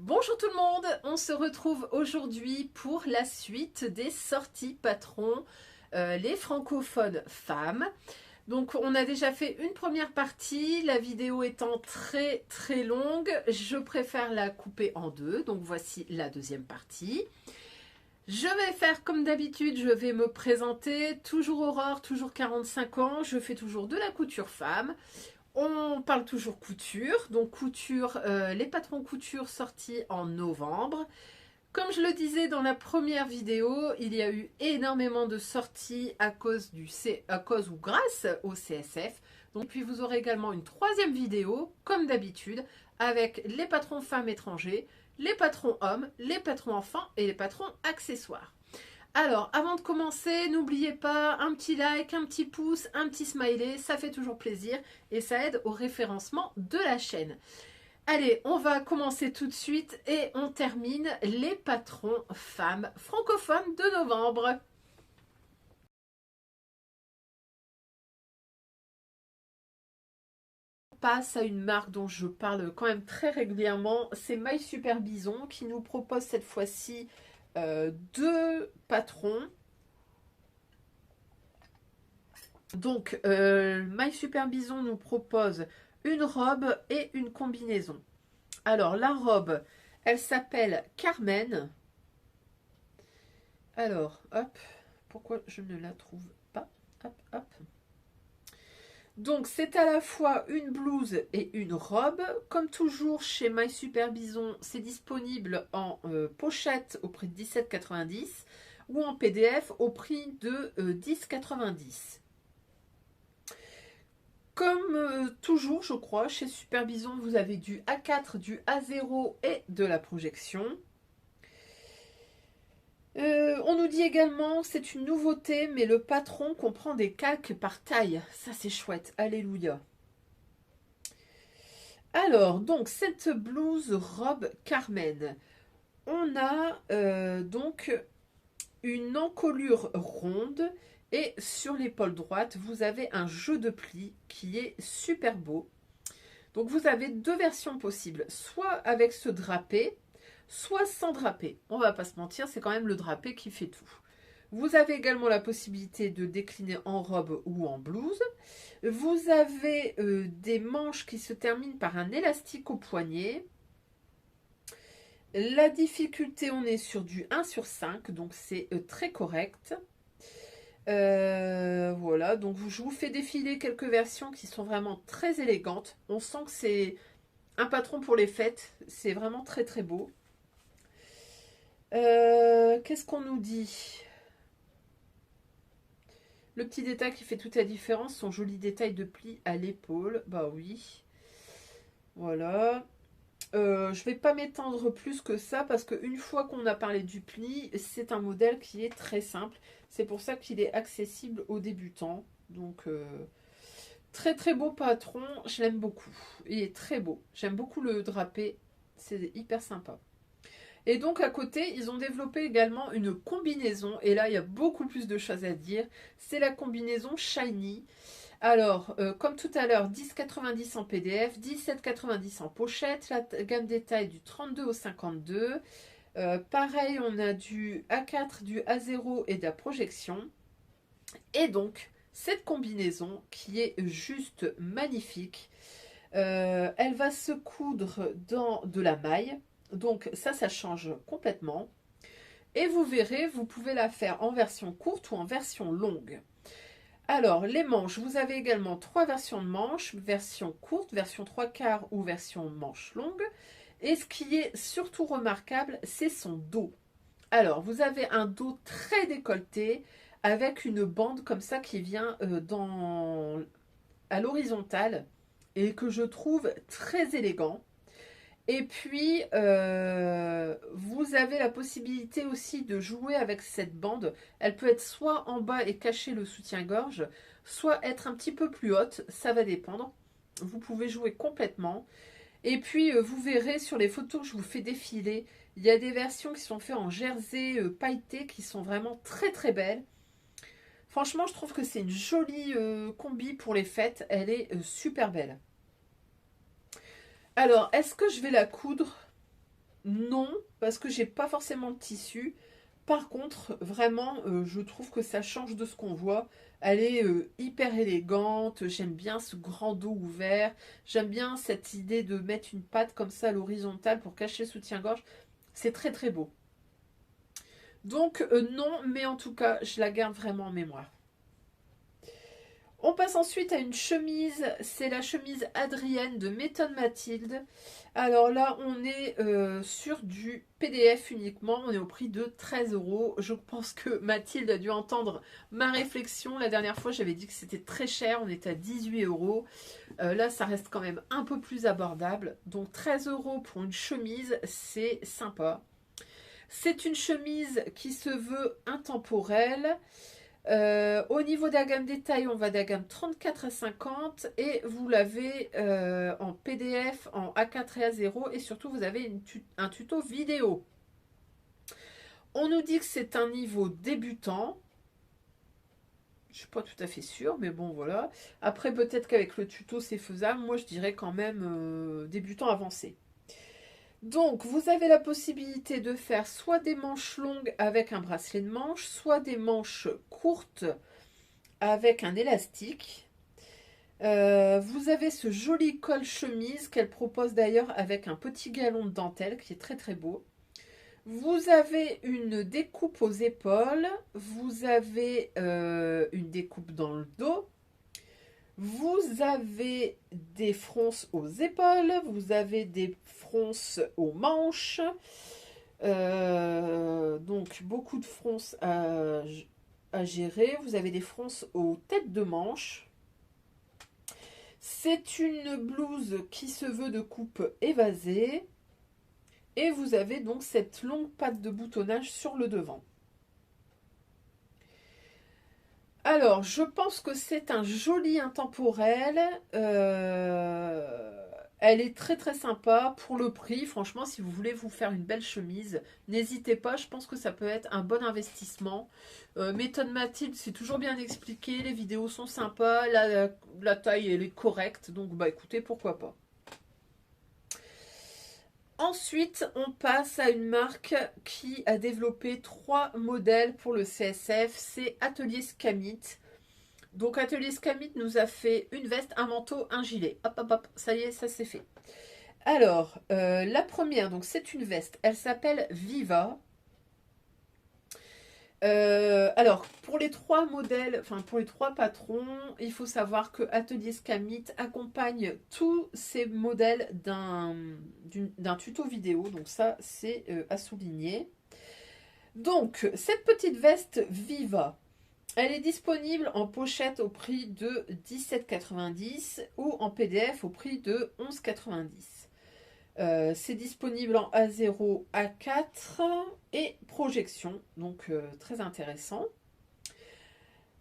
Bonjour tout le monde, on se retrouve aujourd'hui pour la suite des sorties patrons, les francophones femmes. Donc on a déjà fait une première partie, la vidéo étant très longue, je préfère la couper en deux, donc voici la deuxième partie. Je vais faire comme d'habitude, je vais me présenter, toujours Aurore, toujours 45 ans, je fais toujours de la couture femme. On parle toujours couture, donc couture, les patrons couture sortis en novembre. Comme je le disais dans la première vidéo, il y a eu énormément de sorties à cause ou grâce au CSF. Donc puis vous aurez également une troisième vidéo, comme d'habitude, avec les patrons femmes étrangers, les patrons hommes, les patrons enfants et les patrons accessoires. Alors, avant de commencer, n'oubliez pas un petit like, un petit pouce, un petit smiley, ça fait toujours plaisir et ça aide au référencement de la chaîne. Allez, on va commencer tout de suite et on termine les patrons femmes francophones de novembre. On passe à une marque dont je parle quand même très régulièrement, c'est My Super Bison qui nous propose cette fois-ci deux patrons. Donc, My Super Bison nous propose une robe et une combinaison. Alors, la robe, elle s'appelle Carmen. Alors, hop, pourquoi je ne la trouve pas? Hop, hop. Donc, c'est à la fois une blouse et une robe. Comme toujours, chez My Super Bison, c'est disponible en pochette au prix de 17,90 € ou en PDF au prix de 10,90 €. Comme toujours, je crois, chez Super Bison, vous avez du A4, du A0 et de la projection. On nous dit également, c'est une nouveauté, mais le patron comprend des calques par taille. Ça, c'est chouette. Alléluia. Alors, donc, cette blouse robe Carmen. On a donc une encolure ronde et sur l'épaule droite, vous avez un jeu de plis qui est super beau. Donc vous avez deux versions possibles, soit avec ce drapé, soit sans drapé. On va pas se mentir, c'est quand même le drapé qui fait tout. Vous avez également la possibilité de décliner en robe ou en blouse. Vous avez des manches qui se terminent par un élastique au poignet. La difficulté, on est sur du 1/5, donc c'est très correct. Voilà, donc je vous fais défiler quelques versions qui sont vraiment très élégantes. On sent que c'est un patron pour les fêtes, c'est vraiment très beau. Qu'est-ce qu'on nous dit? Le petit détail qui fait toute la différence, son joli détail de pli à l'épaule. Bah oui. Voilà. Je vais pas m'étendre plus que ça parce qu'une fois qu'on a parlé du pli, c'est un modèle qui est très simple. C'est pour ça qu'il est accessible aux débutants. Donc, très beau patron, je l'aime beaucoup. Il est très beau. J'aime beaucoup le drapé, c'est hyper sympa. Et donc à côté, ils ont développé également une combinaison. Et là, il y a beaucoup plus de choses à dire. C'est la combinaison Shiny. Alors, comme tout à l'heure, 10,90 € en PDF, 17,90 € en pochette, la gamme détail du 32 au 52. Pareil, on a du A4, du A0 et de la projection. Et donc, cette combinaison qui est juste magnifique, elle va se coudre dans de la maille. Donc ça change complètement. Et vous verrez, vous pouvez la faire en version courte ou en version longue. Alors, les manches, vous avez également trois versions de manches, version courte, version 3/4 ou version manche longue. Et ce qui est surtout remarquable, c'est son dos. Alors, vous avez un dos très décolleté avec une bande comme ça qui vient à l'horizontale et que je trouve très élégant. Et puis, vous avez la possibilité aussi de jouer avec cette bande. Elle peut être soit en bas et cacher le soutien-gorge, soit être un petit peu plus haute, ça va dépendre. Vous pouvez jouer complètement. Et puis, vous verrez sur les photos que je vous fais défiler, il y a des versions qui sont faites en jersey pailleté qui sont vraiment très belles. Franchement, je trouve que c'est une jolie combi pour les fêtes. Elle est super belle. Alors, est-ce que je vais la coudre? non, parce que j'ai pas forcément le tissu. Par contre, vraiment, je trouve que ça change de ce qu'on voit. Elle est hyper élégante. J'aime bien ce grand dos ouvert. J'aime bien cette idée de mettre une patte comme ça à l'horizontale pour cacher le soutien-gorge. C'est très très beau. Donc non, mais en tout cas, je la garde vraiment en mémoire. On passe ensuite à une chemise, c'est la chemise Adrienne de Méthode Mathilde. Alors là, on est sur du PDF uniquement, on est au prix de 13 euros. Je pense que Mathilde a dû entendre ma réflexion. La dernière fois, j'avais dit que c'était très cher, on est à 18 euros. Là, ça reste quand même un peu plus abordable. Donc 13 euros pour une chemise, c'est sympa. C'est une chemise qui se veut intemporelle. Au niveau de la gamme détail, on va de la gamme 34 à 50 et vous l'avez en PDF, en A4 et A0 et surtout vous avez un tuto vidéo. On nous dit que c'est un niveau débutant. Je ne suis pas tout à fait sûre, mais bon voilà. Après peut-être qu'avec le tuto c'est faisable. Moi je dirais quand même débutant avancé. Donc, vous avez la possibilité de faire soit des manches longues avec un bracelet de manche, soit des manches courtes avec un élastique. Vous avez ce joli col chemise qu'elle propose d'ailleurs avec un petit galon de dentelle qui est très très beau. Vous avez une découpe aux épaules, vous avez une découpe dans le dos, vous avez des fronces aux épaules, vous avez des fronces aux manches, donc beaucoup de fronces à gérer. Vous avez des fronces aux têtes de manche. C'est une blouse qui se veut de coupe évasée. Et vous avez donc cette longue patte de boutonnage sur le devant. Alors, je pense que c'est un joli intemporel. Elle est très très sympa pour le prix. Franchement, si vous voulez vous faire une belle chemise, n'hésitez pas. Je pense que ça peut être un bon investissement. Méthode Mathilde, c'est toujours bien expliqué. Les vidéos sont sympas. La taille, elle est correcte. Donc, bah écoutez, pourquoi pas. Ensuite, on passe à une marque qui a développé 3 modèles pour le CSF. C'est Atelier Scamit. Donc Atelier Scamit nous a fait une veste, un manteau, un gilet. Hop, hop, hop, ça y est, ça c'est fait. Alors, la première, donc c'est une veste. Elle s'appelle Viva. Alors, pour les 3 modèles, enfin pour les 3 patrons, il faut savoir que Atelier Scamit accompagne tous ces modèles d'un tuto vidéo. Donc ça, c'est à souligner. Donc, cette petite veste Viva, elle est disponible en pochette au prix de 17,90 ou en PDF au prix de 11,90. C'est disponible en A0, A4 et projection, donc très intéressant.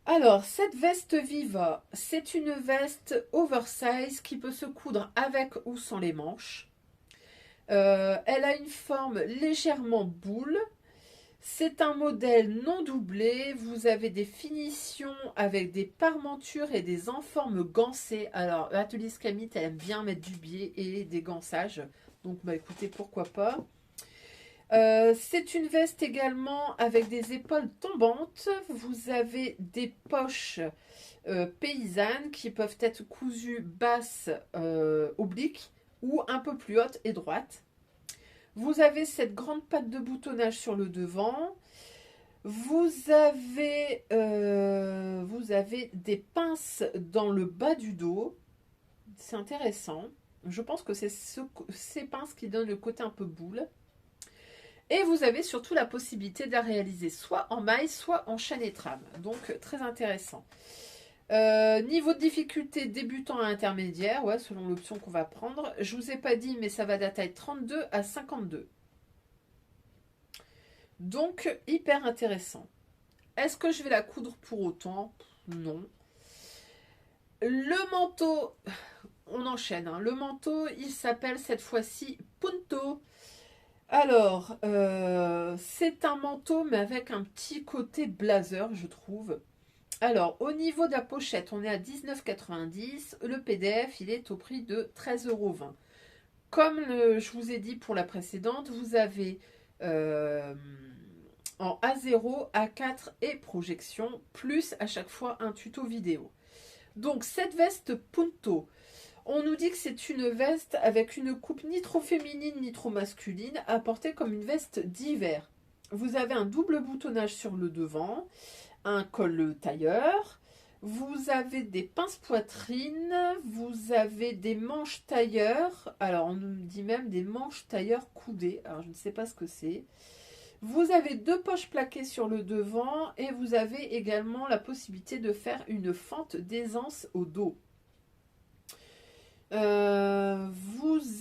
Alors, cette veste Viva, c'est une veste oversize qui peut se coudre avec ou sans les manches. Elle a une forme légèrement boule. C'est un modèle non doublé. Vous avez des finitions avec des parmentures et des enformes gancées. Alors, Atelier Scamit aime bien mettre du biais et des gansages. Donc, bah écoutez, pourquoi pas. C'est une veste également avec des épaules tombantes. Vous avez des poches paysannes qui peuvent être cousues basses, obliques ou un peu plus hautes et droites. Vous avez cette grande patte de boutonnage sur le devant. Vous avez des pinces dans le bas du dos. C'est intéressant. Je pense que c'est ces pinces qui donnent le côté un peu boule. Et vous avez surtout la possibilité de la réaliser soit en maille, soit en chaîne et trame. Donc, très intéressant. Niveau de difficulté débutant à intermédiaire, ouais, selon l'option qu'on va prendre. Je ne vous ai pas dit, mais ça va de la taille 32 à 52. Donc, hyper intéressant. Est-ce que je vais la coudre pour autant? Non. Le manteau, on enchaîne. Hein. Le manteau, il s'appelle cette fois-ci Punto. Alors, c'est un manteau, mais avec un petit côté blazer, je trouve. Alors, au niveau de la pochette, on est à 19,90 €. Le PDF, il est au prix de 13,20 €. comme je vous ai dit pour la précédente, vous avez en A0, A4 et projection, plus à chaque fois un tuto vidéo. Donc cette veste Punto, on nous dit que c'est une veste avec une coupe ni trop féminine ni trop masculine, à porter comme une veste d'hiver. Vous avez un double boutonnage sur le devant, un col tailleur, vous avez des pinces poitrine, vous avez des manches tailleur, alors on nous dit même des manches tailleur coudées, alors je ne sais pas ce que c'est. Vous avez 2 poches plaquées sur le devant et vous avez également la possibilité de faire une fente d'aisance au dos. Vous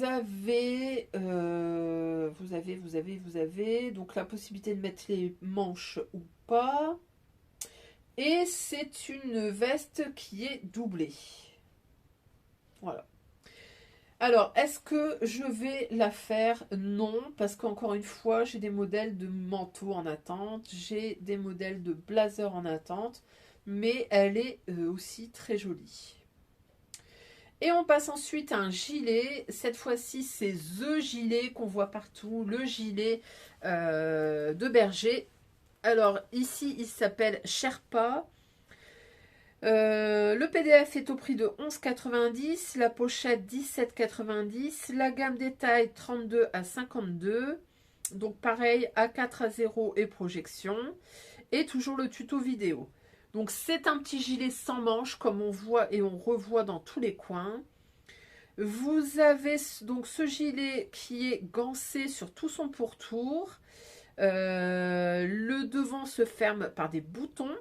avez donc la possibilité de mettre les manches ou pas. Et c'est une veste qui est doublée. Voilà. Alors, est-ce que je vais la faire? Non, parce qu'encore une fois, j'ai des modèles de manteaux en attente, j'ai des modèles de blazer en attente, mais elle est aussi très jolie. Et on passe ensuite à un gilet. Cette fois-ci, c'est The Gilet qu'on voit partout, le gilet de berger. Alors ici, il s'appelle Sherpa. Le PDF est au prix de 11,90, la pochette 17,90, la gamme détail 32 à 52, donc pareil A4 à 0 et projection, et toujours le tuto vidéo. Donc c'est un petit gilet sans manches comme on voit et on revoit dans tous les coins. Vous avez donc ce gilet qui est gancé sur tout son pourtour. Le devant se ferme par des boutons.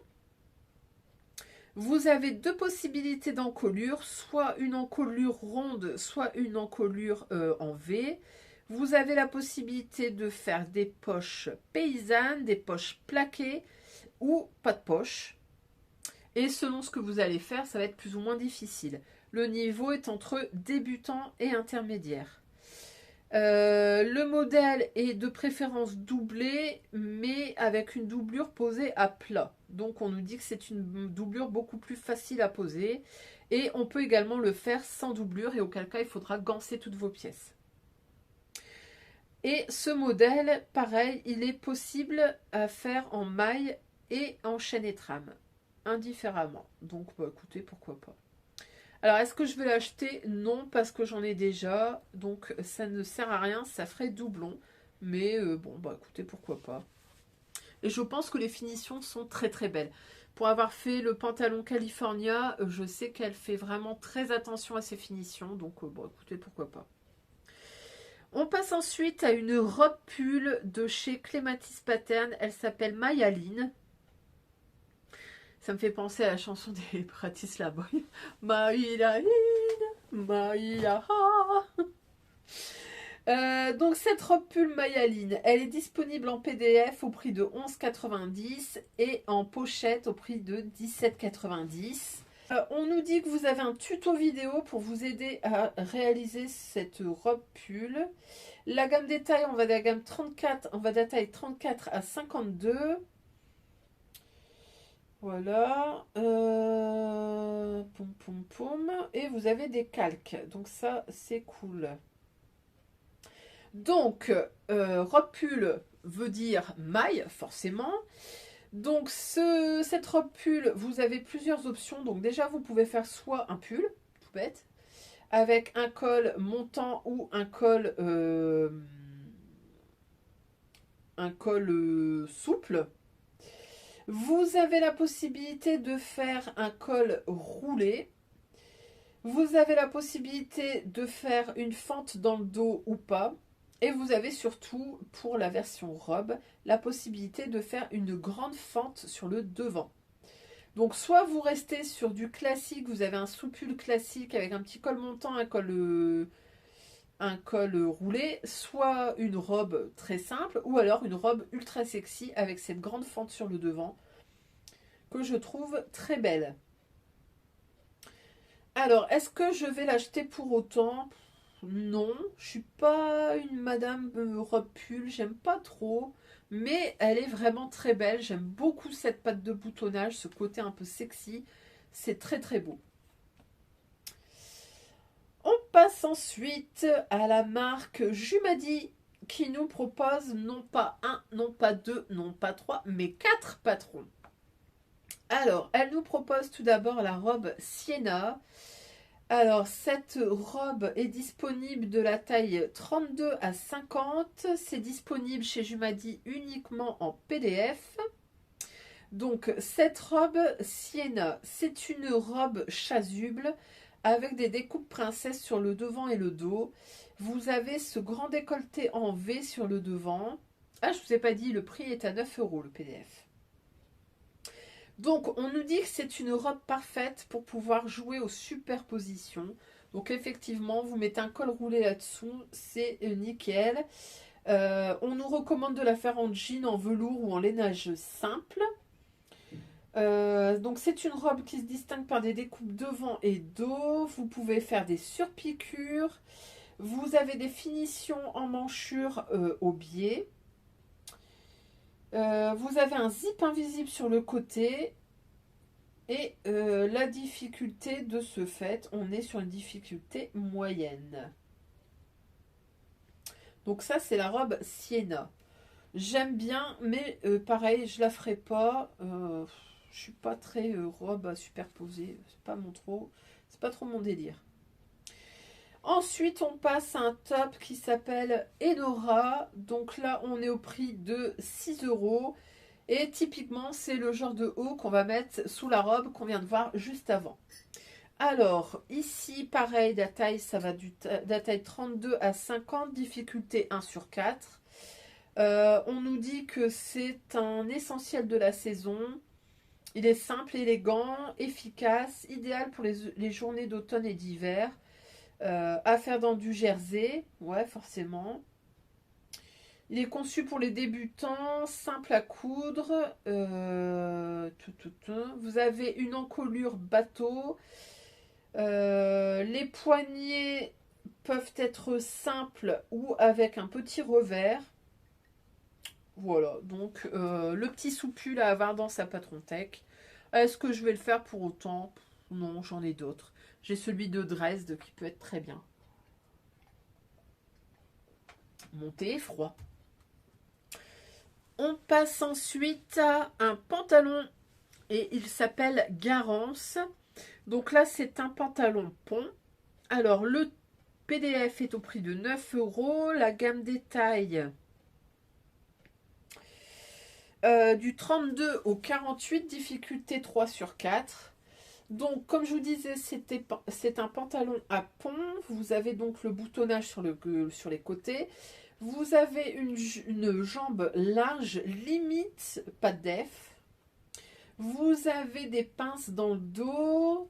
Vous avez 2 possibilités d'encolure, soit une encolure ronde, soit une encolure en V. Vous avez la possibilité de faire des poches paysannes, des poches plaquées ou pas de poche. Et selon ce que vous allez faire, ça va être plus ou moins difficile. Le niveau est entre débutant et intermédiaire. Le modèle est de préférence doublé, mais avec une doublure posée à plat. Donc on nous dit que c'est une doublure beaucoup plus facile à poser. Et on peut également le faire sans doublure, et auquel cas il faudra ganser toutes vos pièces. Et ce modèle, pareil, il est possible à faire en maille et en chaîne et trame, indifféremment. Donc bah, écoutez, pourquoi pas. Alors, est-ce que je vais l'acheter? Non, parce que j'en ai déjà. Donc, ça ne sert à rien. Ça ferait doublon. Mais bon, bah écoutez, pourquoi pas. Et je pense que les finitions sont très très belles. Pour avoir fait le pantalon California, je sais qu'elle fait vraiment très attention à ses finitions. Donc, bon, écoutez, pourquoi pas. On passe ensuite à une robe pull de chez Clematis Pattern. Elle s'appelle Mayaline. Ça me fait penser à la chanson des Bratislava Boys. Maïlaïne, Maïla. Donc cette robe pull Mayaline, elle est disponible en PDF au prix de 11,90 et en pochette au prix de 17,90. On nous dit que vous avez un tuto vidéo pour vous aider à réaliser cette robe pull. La gamme des tailles, on va de la gamme 34, on va de la taille 34 à 52. Voilà, poum poum poum, et vous avez des calques, donc ça c'est cool. Donc, robe pull veut dire maille, forcément. Donc cette robe pull, vous avez plusieurs options. Donc déjà, vous pouvez faire soit un pull, tout bête, avec un col montant ou un col souple. Vous avez la possibilité de faire un col roulé. Vous avez la possibilité de faire une fente dans le dos ou pas. Et vous avez surtout, pour la version robe, la possibilité de faire une grande fente sur le devant. Donc soit vous restez sur du classique, vous avez un sous-pull classique avec un petit col montant, un col roulé, soit une robe très simple, ou alors une robe ultra sexy avec cette grande fente sur le devant, que je trouve très belle. Alors, est-ce que je vais l'acheter pour autant? Non, je suis pas une madame robe pull, j'aime pas trop, mais elle est vraiment très belle. J'aime beaucoup cette patte de boutonnage, ce côté un peu sexy, c'est très très beau. On passe passe ensuite à la marque Jumadi qui nous propose non pas un, non pas deux, non pas trois, mais 4 patrons. Alors, elle nous propose tout d'abord la robe Sienna. Alors, cette robe est disponible de la taille 32 à 50. C'est disponible chez Jumadi uniquement en PDF. Donc, cette robe Sienna, c'est une robe chasuble avec des découpes princesses sur le devant et le dos. Vous avez ce grand décolleté en V sur le devant. Ah, je ne vous ai pas dit, le prix est à 9 € le PDF. Donc, on nous dit que c'est une robe parfaite pour pouvoir jouer aux superpositions. Donc, effectivement, vous mettez un col roulé là-dessous, c'est nickel. On nous recommande de la faire en jean, en velours ou en lainage simple. Donc, c'est une robe qui se distingue par des découpes devant et dos. Vous pouvez faire des surpiqûres. Vous avez des finitions en manchure au biais. Vous avez un zip invisible sur le côté et la difficulté de ce fait, on est sur une difficulté moyenne. Donc ça c'est la robe Sienna. J'aime bien, mais pareil, je la ferai pas. Je suis pas très robe à superposer, c'est pas trop mon délire. Ensuite, on passe à un top qui s'appelle Enora. Donc là, on est au prix de 6 €. Et typiquement, c'est le genre de haut qu'on va mettre sous la robe qu'on vient de voir juste avant. Alors, ici, pareil, la taille, ça va de la taille 32 à 50, difficulté 1 sur 4. On nous dit que c'est un essentiel de la saison. Il est simple, élégant, efficace, idéal pour les journées d'automne et d'hiver. À faire dans du jersey, ouais, forcément. Il est conçu pour les débutants, simple à coudre. Vous avez une encolure bateau. Les poignets peuvent être simples ou avec un petit revers. Voilà, donc le petit soupul à avoir dans sa patron tech. Est-ce que je vais le faire pour autant? Non, j'en ai d'autres. J'ai celui de Dresde qui peut être très bien. Mon thé est froid. On passe ensuite à un pantalon et il s'appelle Garance. Donc là, c'est un pantalon pont. Alors, le PDF est au prix de 9 €. La gamme des tailles du 32 au 48, difficulté 3 sur 4. Donc, comme je vous disais, c'est un pantalon à pont. Vous avez donc le boutonnage sur les côtés. Vous avez une jambe large, limite pas de def. Vous avez des pinces dans le dos.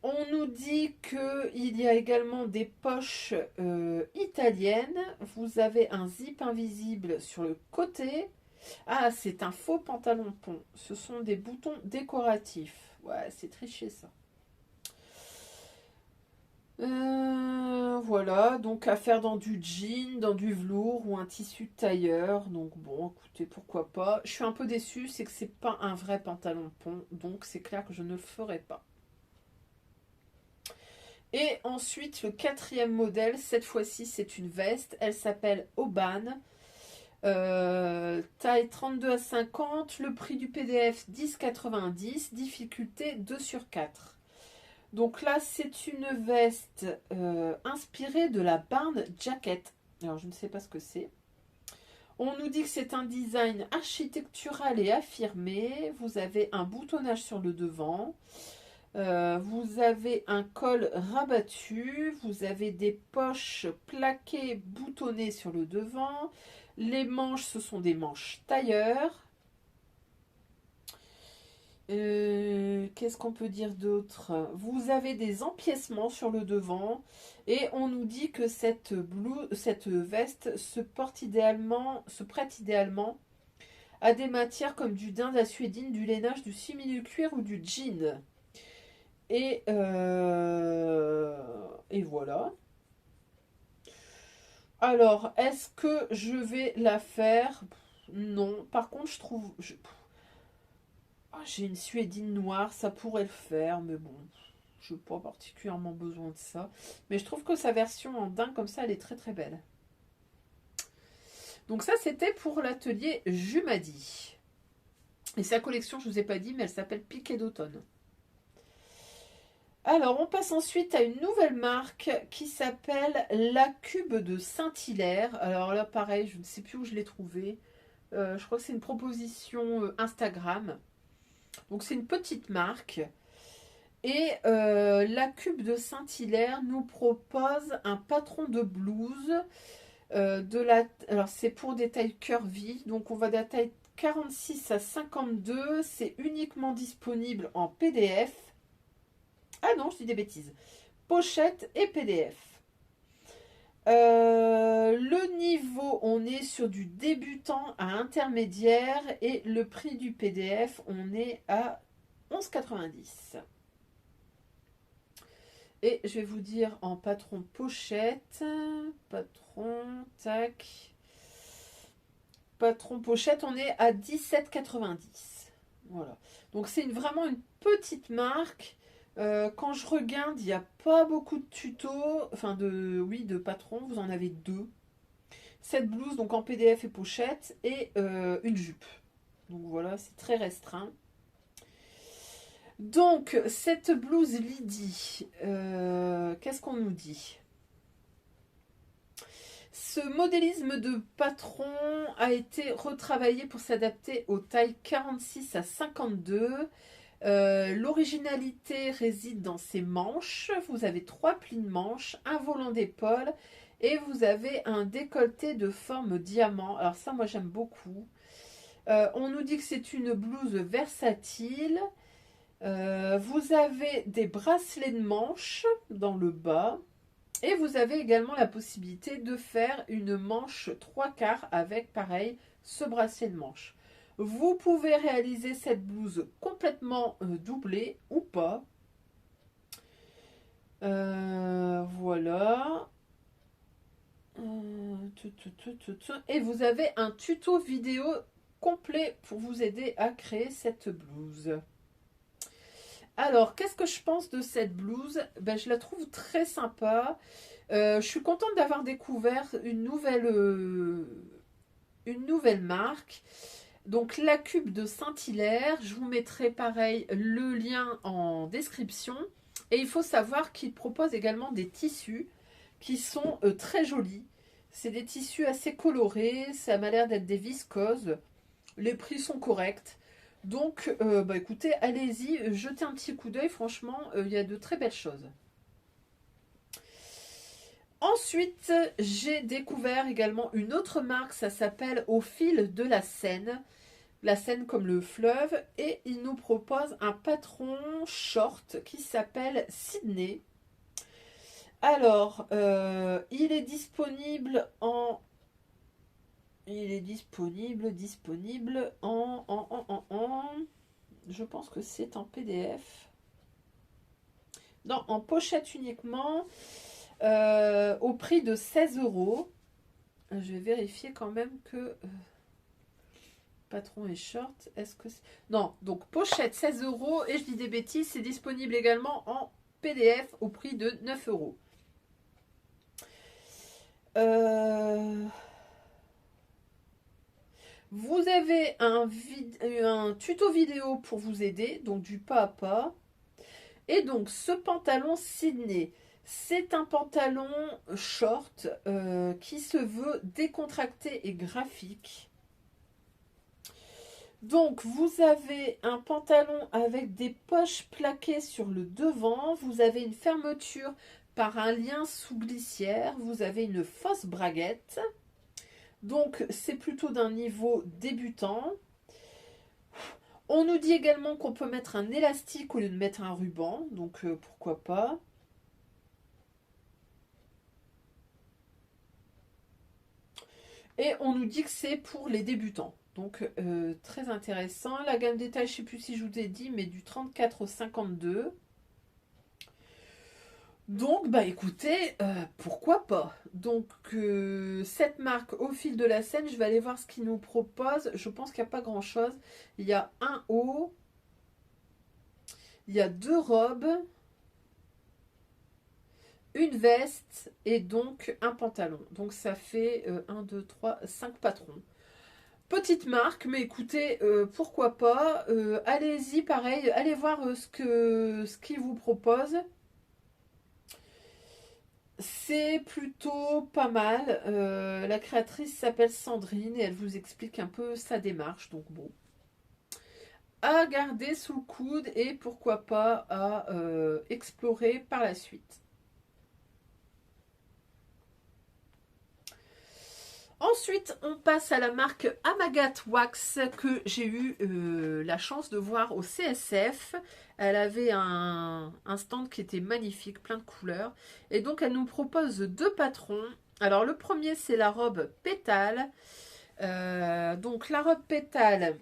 On nous dit qu'il y a également des poches italiennes. Vous avez un zip invisible sur le côté. Ah, c'est un faux pantalon pont. Ce sont des boutons décoratifs. Ouais, c'est triché ça. Voilà, donc à faire dans du jean, dans du velours ou un tissu tailleur. Donc bon, écoutez, pourquoi pas. Je suis un peu déçue, c'est que c'est pas un vrai pantalon pont. Donc c'est clair que je ne le ferai pas. Et ensuite, le quatrième modèle, cette fois-ci, c'est une veste. Elle s'appelle Oban. Taille 32 à 50. Le prix du PDF 10,90. Difficulté 2 sur 4. Donc là, c'est une veste inspirée de la Barn Jacket. Alors, je ne sais pas ce que c'est. On nous dit que c'est un design architectural et affirmé. Vous avez un boutonnage sur le devant. Vous avez un col rabattu, vous avez des poches plaquées boutonnées sur le devant. Les manches, ce sont des manches tailleur. Qu'est-ce qu'on peut dire d'autre? Vous avez des empiècements sur le devant et on nous dit que cette veste se prête idéalement à des matières comme du daim, de la suédine, du lainage, du simili-cuir ou du jean. Et voilà. Alors, est-ce que je vais la faire? Non. Par contre, je trouve... j'ai une suédine noire, ça pourrait le faire, mais bon. Je n'ai pas particulièrement besoin de ça. Mais je trouve que sa version en daim comme ça, elle est très très belle. Donc ça, c'était pour l'atelier Jumadi. Et sa collection, je ne vous ai pas dit, mais elle s'appelle Piquet d'automne. Alors, on passe ensuite à une nouvelle marque qui s'appelle La Cube de Saint-Hilaire. Alors là, pareil, je ne sais plus où je l'ai trouvée. Je crois que c'est une proposition Instagram. Donc, c'est une petite marque. Et La Cube de Saint-Hilaire nous propose un patron de blouse. Alors, c'est pour des tailles curvy. Donc, on va de la taille 46 à 52. C'est uniquement disponible en PDF. Ah non, je dis des bêtises. Pochette et PDF. Le niveau, on est sur du débutant à intermédiaire. Et le prix du PDF, on est à 11,90 €. Et je vais vous dire en patron pochette. Patron, tac. Patron pochette, on est à 17,90 €. Voilà. Donc c'est vraiment une petite marque. Quand je regarde, il n'y a pas beaucoup de tutos. Enfin, de patrons. Vous en avez 2. Cette blouse, donc en PDF et pochette. Et une jupe. Donc voilà, c'est très restreint. Donc, cette blouse Lydie, qu'est-ce qu'on nous dit? Ce modélisme de patron a été retravaillé pour s'adapter aux tailles 46 à 52. L'originalité réside dans ses manches. Vous avez 3 plis de manches, un volant d'épaule et vous avez un décolleté de forme diamant. Alors ça, moi j'aime beaucoup. On nous dit que c'est une blouse versatile. Vous avez des bracelets de manches dans le bas. Et vous avez également la possibilité de faire une manche 3/4 avec, pareil, ce bracelet de manche. Vous pouvez réaliser cette blouse complètement doublée ou pas. Voilà. Et vous avez un tuto vidéo complet pour vous aider à créer cette blouse. Alors, qu'est-ce que je pense de cette blouse? Ben, je la trouve très sympa. Je suis contente d'avoir découvert une nouvelle marque. Donc, La Cube de Saint-Hilaire. Je vous mettrai pareil le lien en description. Et il faut savoir qu'il propose également des tissus qui sont très jolis. C'est des tissus assez colorés. Ça m'a l'air d'être des viscoses. Les prix sont corrects. Donc, écoutez, allez-y, jetez un petit coup d'œil. Franchement, il y a de très belles choses. Ensuite, j'ai découvert également une autre marque. Ça s'appelle Au fil de la Seine. La Seine comme le fleuve. Et il nous propose un patron short qui s'appelle Sydney. Alors, il est disponible en... Il est disponible je pense que c'est en PDF. Non, en pochette uniquement. Au prix de 16 €. Je vais vérifier quand même que... patron et short, est-ce que c'est... Non, donc pochette 16 € et je dis des bêtises, c'est disponible également en PDF au prix de 9 €. Vous avez un tuto vidéo pour vous aider, donc du pas à pas. Et donc ce pantalon Sydney, c'est un pantalon short qui se veut décontracté et graphique. Donc vous avez un pantalon avec des poches plaquées sur le devant, vous avez une fermeture par un lien sous glissière, vous avez une fausse braguette. Donc c'est plutôt d'un niveau débutant. On nous dit également qu'on peut mettre un élastique au lieu de mettre un ruban, donc pourquoi pas. Et on nous dit que c'est pour les débutants. Donc très intéressant. La gamme des tailles, je ne sais plus si je vous ai dit, mais du 34 au 52. Donc, bah écoutez, pourquoi pas. Donc, cette marque Au fil de la Seine, je vais aller voir ce qu'ils nous proposent. Je pense qu'il n'y a pas grand-chose. Il y a un haut. Il y a 2 robes. une veste et donc un pantalon. Donc ça fait 1, 2, 3, 5 patrons. Petite marque, mais écoutez, pourquoi pas. Allez-y, pareil, allez voir ce qu'ils vous proposent. C'est plutôt pas mal. La créatrice s'appelle Sandrine et elle vous explique un peu sa démarche. Donc bon, à garder sous le coude et pourquoi pas à explorer par la suite. Ensuite, on passe à la marque Amagat Wax que j'ai eu la chance de voir au CSF. Elle avait un stand qui était magnifique, plein de couleurs. Et donc, elle nous propose 2 patrons. Alors, le premier, c'est la robe pétale. Donc, la robe pétale,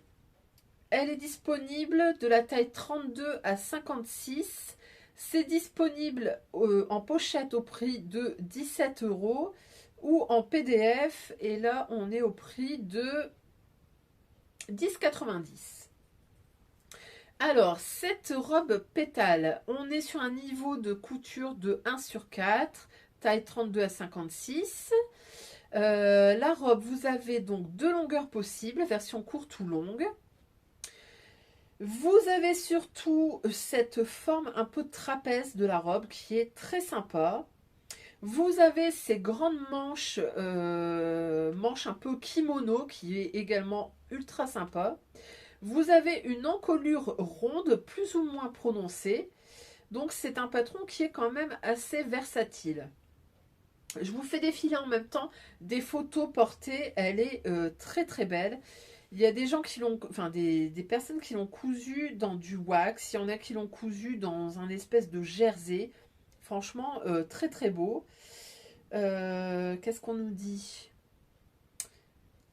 elle est disponible de la taille 32 à 56. C'est disponible en pochette au prix de 17 € ou en PDF. Et là, on est au prix de 10,90 €. Alors, cette robe pétale, on est sur un niveau de couture de 1/4, taille 32 à 56. La robe, vous avez donc 2 longueurs possibles, version courte ou longue. Vous avez surtout cette forme un peu trapèze de la robe qui est très sympa. Vous avez ces grandes manches, manches un peu kimono qui est également ultra sympa. Vous avez une encolure ronde plus ou moins prononcée. Donc c'est un patron qui est quand même assez versatile. Je vous fais défiler en même temps des photos portées. Elle est très très belle. Il y a des gens qui l'ont, enfin des personnes qui l'ont cousu dans du wax. Il y en a qui l'ont cousu dans un espèce de jersey. Franchement, très très beau. Qu'est-ce qu'on nous dit?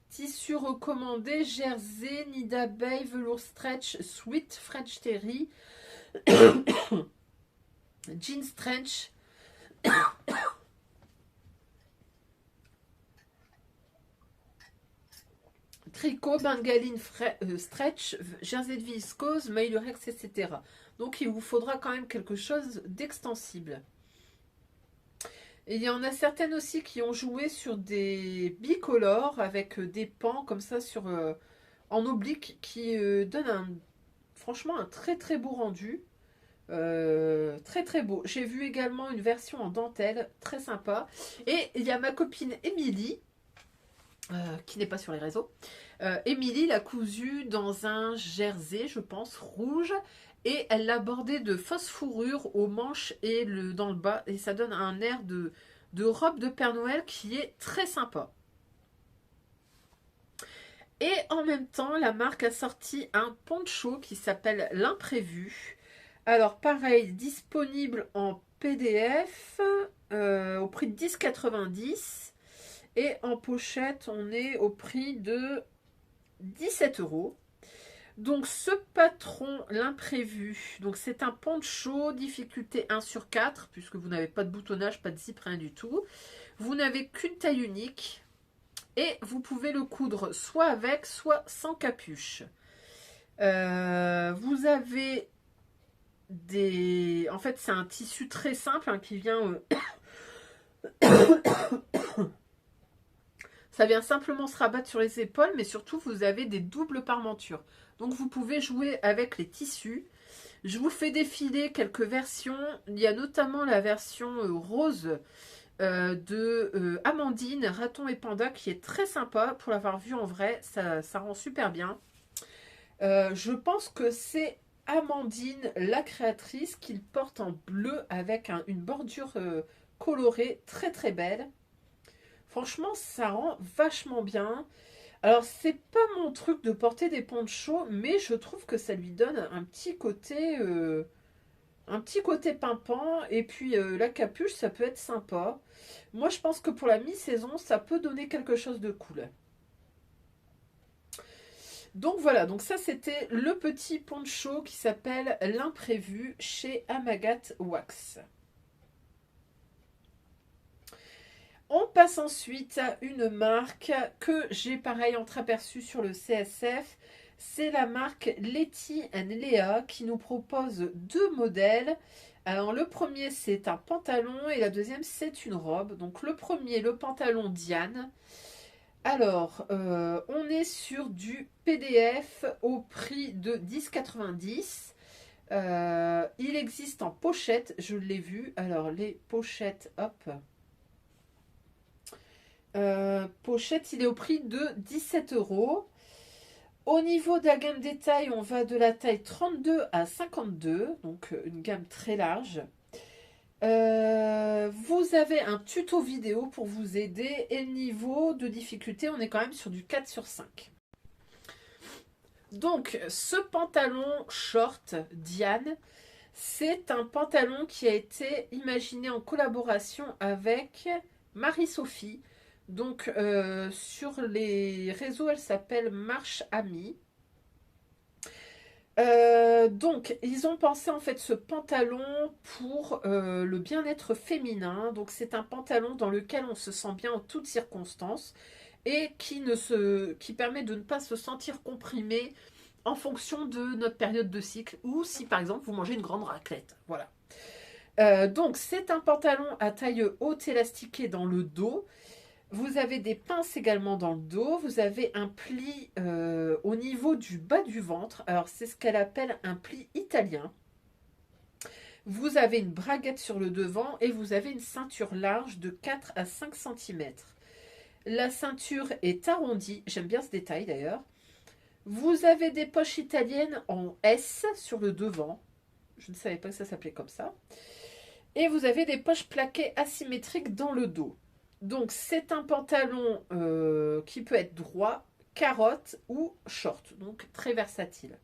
Tissu recommandé, jersey, nid d'abeille, velours stretch, sweet French terry, jean stretch, tricot, bengaline stretch, jersey de viscose, maille lurex, etc. Donc il vous faudra quand même quelque chose d'extensible. Et il y en a certaines aussi qui ont joué sur des bicolores avec des pans comme ça sur, en oblique qui donnent franchement un très très beau rendu. Très très beau. J'ai vu également une version en dentelle très sympa. Et il y a ma copine Émilie, qui n'est pas sur les réseaux. Émilie l'a cousu dans un jersey, je pense, rouge. Et elle l'a bordé de fausse fourrure aux manches et dans le bas. Et ça donne un air de robe de Père Noël qui est très sympa. Et en même temps, la marque a sorti un poncho qui s'appelle l'Imprévu. Alors pareil, disponible en PDF au prix de 10,90 € et en pochette on est au prix de 17 €. Donc ce patron, l'imprévu, donc c'est un poncho, difficulté 1/4 puisque vous n'avez pas de boutonnage, pas de zip, rien du tout. Vous n'avez qu'une taille unique et vous pouvez le coudre soit avec, soit sans capuche. Vous avez en fait, c'est un tissu très simple hein, qui vient... Ça vient simplement se rabattre sur les épaules, mais surtout, vous avez des doubles parmentures. Donc, vous pouvez jouer avec les tissus. Je vous fais défiler quelques versions. Il y a notamment la version rose de Amandine, Raton et Panda, qui est très sympa. Pour l'avoir vue en vrai, ça rend super bien. Je pense que c'est Amandine, la créatrice, qu'il porte en bleu avec une bordure colorée très très belle. Franchement, ça rend vachement bien. Alors, c'est pas mon truc de porter des ponchos, mais je trouve que ça lui donne un petit côté pimpant. Et puis, la capuche, ça peut être sympa. Moi, je pense que pour la mi-saison, ça peut donner quelque chose de cool. Donc voilà, donc ça c'était le petit poncho qui s'appelle l'Imprévu chez Amagat Wax. On passe ensuite à une marque que j'ai pareil entreaperçue sur le CSF. C'est la marque Letty & Léa qui nous propose 2 modèles. Alors le premier c'est un pantalon et la deuxième c'est une robe. Donc le premier, le pantalon Diane. Alors on est sur du PDF au prix de 10,90. Il existe en pochette, je l'ai vu. Alors les pochettes, hop. Pochette, il est au prix de 17 euros. Au niveau de la gamme détail, on va de la taille 32 à 52, donc une gamme très large. Vous avez un tuto vidéo pour vous aider et le niveau de difficulté, on est quand même sur du 4 sur 5. Donc, ce pantalon short Diane, c'est un pantalon qui a été imaginé en collaboration avec Marie-Sophie. Donc, sur les réseaux, elle s'appelle Marche Amie. Donc, ils ont pensé en fait ce pantalon pour le bien-être féminin. Donc, c'est un pantalon dans lequel on se sent bien en toutes circonstances et qui permet de ne pas se sentir comprimé en fonction de notre période de cycle ou si par exemple vous mangez une grande raclette. Voilà. Donc, c'est un pantalon à taille haute élastiquée dans le dos. Vous avez des pinces également dans le dos. Vous avez un pli au niveau du bas du ventre. Alors, c'est ce qu'elle appelle un pli italien. Vous avez une braguette sur le devant et vous avez une ceinture large de 4 à 5 cm. La ceinture est arrondie. J'aime bien ce détail d'ailleurs. Vous avez des poches italiennes en S sur le devant. Je ne savais pas que ça s'appelait comme ça. Et vous avez des poches plaquées asymétriques dans le dos. Donc c'est un pantalon qui peut être droit, carotte ou short, donc très versatile.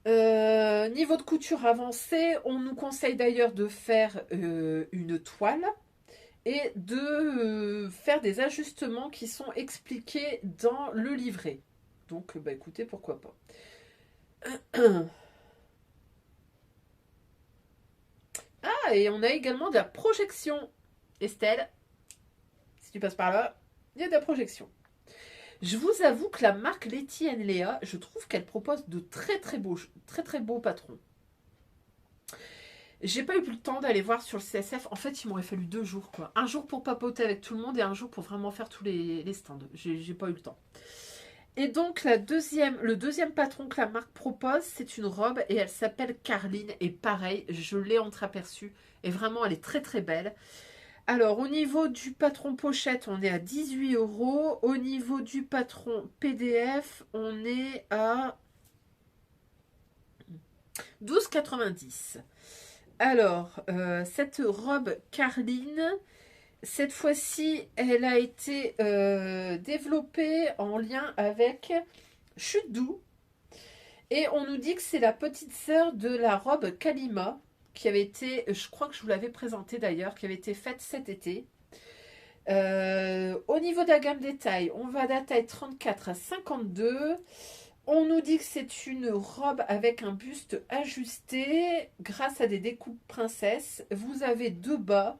Niveau de couture avancé, on nous conseille d'ailleurs de faire une toile et de faire des ajustements qui sont expliqués dans le livret. Donc bah écoutez, pourquoi pas. Ah, et on a également de la projection. Estelle, si tu passes par là, il y a de la projection. Je vous avoue que la marque Letty Léa, je trouve qu'elle propose de très beaux patrons. J'ai pas eu le temps d'aller voir sur le CSF. En fait, il m'aurait fallu 2 jours, quoi. Un jour pour papoter avec tout le monde et un jour pour vraiment faire tous les stands. J'ai pas eu le temps. Et donc, le deuxième patron que la marque propose, c'est une robe et elle s'appelle Carline. Et pareil, je l'ai entreaperçue. Et vraiment, elle est très belle. Alors, au niveau du patron pochette, on est à 18 euros. Au niveau du patron PDF, on est à 12,90. Alors, cette robe Carline, cette fois-ci, elle a été développée en lien avec Chute Doux. Et on nous dit que c'est la petite sœur de la robe Kalima, qui avait été, je crois que je vous l'avais présentée d'ailleurs, qui avait été faite cet été. Au niveau de la gamme des tailles, on va de la taille 34 à 52. On nous dit que c'est une robe avec un buste ajusté grâce à des découpes princesses. Vous avez 2 bas,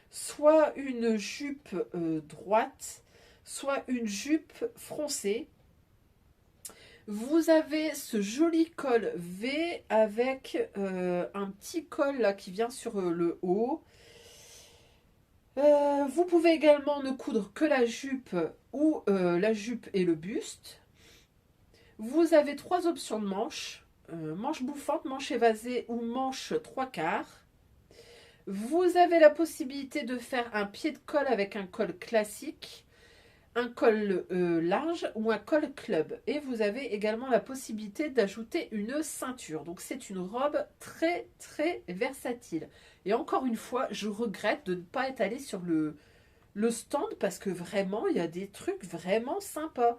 soit une jupe droite, soit une jupe froncée. Vous avez ce joli col V avec un petit col là qui vient sur le haut. Vous pouvez également ne coudre que la jupe ou la jupe et le buste. Vous avez 3 options de manches. Manche bouffante, manche évasée ou manche 3/4. Vous avez la possibilité de faire un pied de colle avec un col classique, un col large ou un col club. Et vous avez également la possibilité d'ajouter une ceinture. Donc c'est une robe très versatile. Et encore une fois, je regrette de ne pas être allée sur le stand parce que vraiment, il y a des trucs vraiment sympas.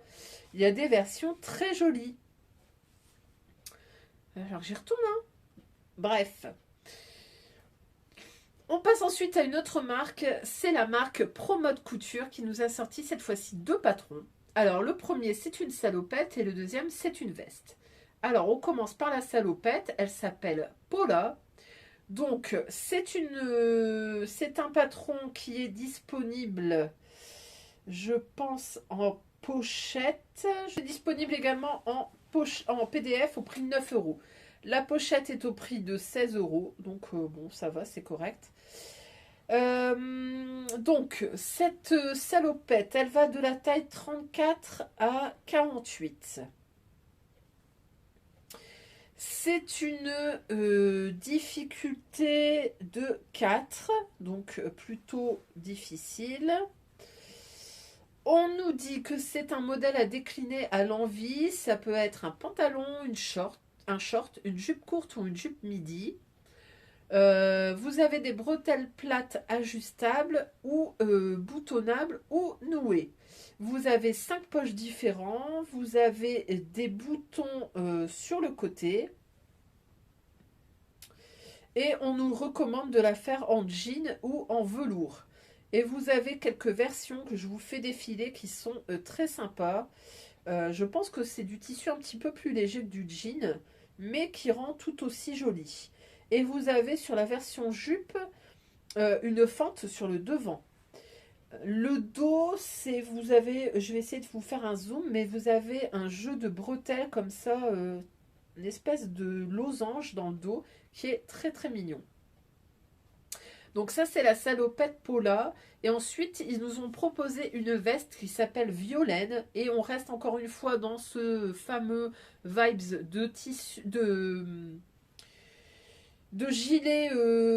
Il y a des versions très jolies. Alors j'y retourne, hein. Bref. On passe ensuite à une autre marque, c'est la marque Promode Couture qui nous a sorti cette fois-ci 2 patrons. Alors le premier c'est une salopette et le deuxième c'est une veste. Alors on commence par la salopette, elle s'appelle Paula. Donc c'est un patron qui est disponible, je pense, en pochette. C'est disponible également en PDF au prix de 9 euros. La pochette est au prix de 16 €, donc bon, ça va, c'est correct. Donc, cette salopette, elle va de la taille 34 à 48. C'est une difficulté de 4, donc plutôt difficile. On nous dit que c'est un modèle à décliner à l'envie. Ça peut être un pantalon, un short, une jupe courte ou une jupe midi. Vous avez des bretelles plates ajustables ou boutonnables ou nouées. Vous avez 5 poches différents. Vous avez des boutons sur le côté. Et on nous recommande de la faire en jean ou en velours. Et vous avez quelques versions que je vous fais défiler qui sont très sympas. Je pense que c'est du tissu un petit peu plus léger que du jean, mais qui rend tout aussi joli. Et vous avez sur la version jupe une fente sur le devant. Le dos, c'est vous avez, je vais essayer de vous faire un zoom, mais vous avez un jeu de bretelles comme ça, une espèce de losange dans le dos qui est très très mignon. Donc ça c'est la salopette Paula. Et ensuite ils nous ont proposé une veste qui s'appelle Violaine. Et on reste encore une fois dans ce fameux vibes de tissu de gilet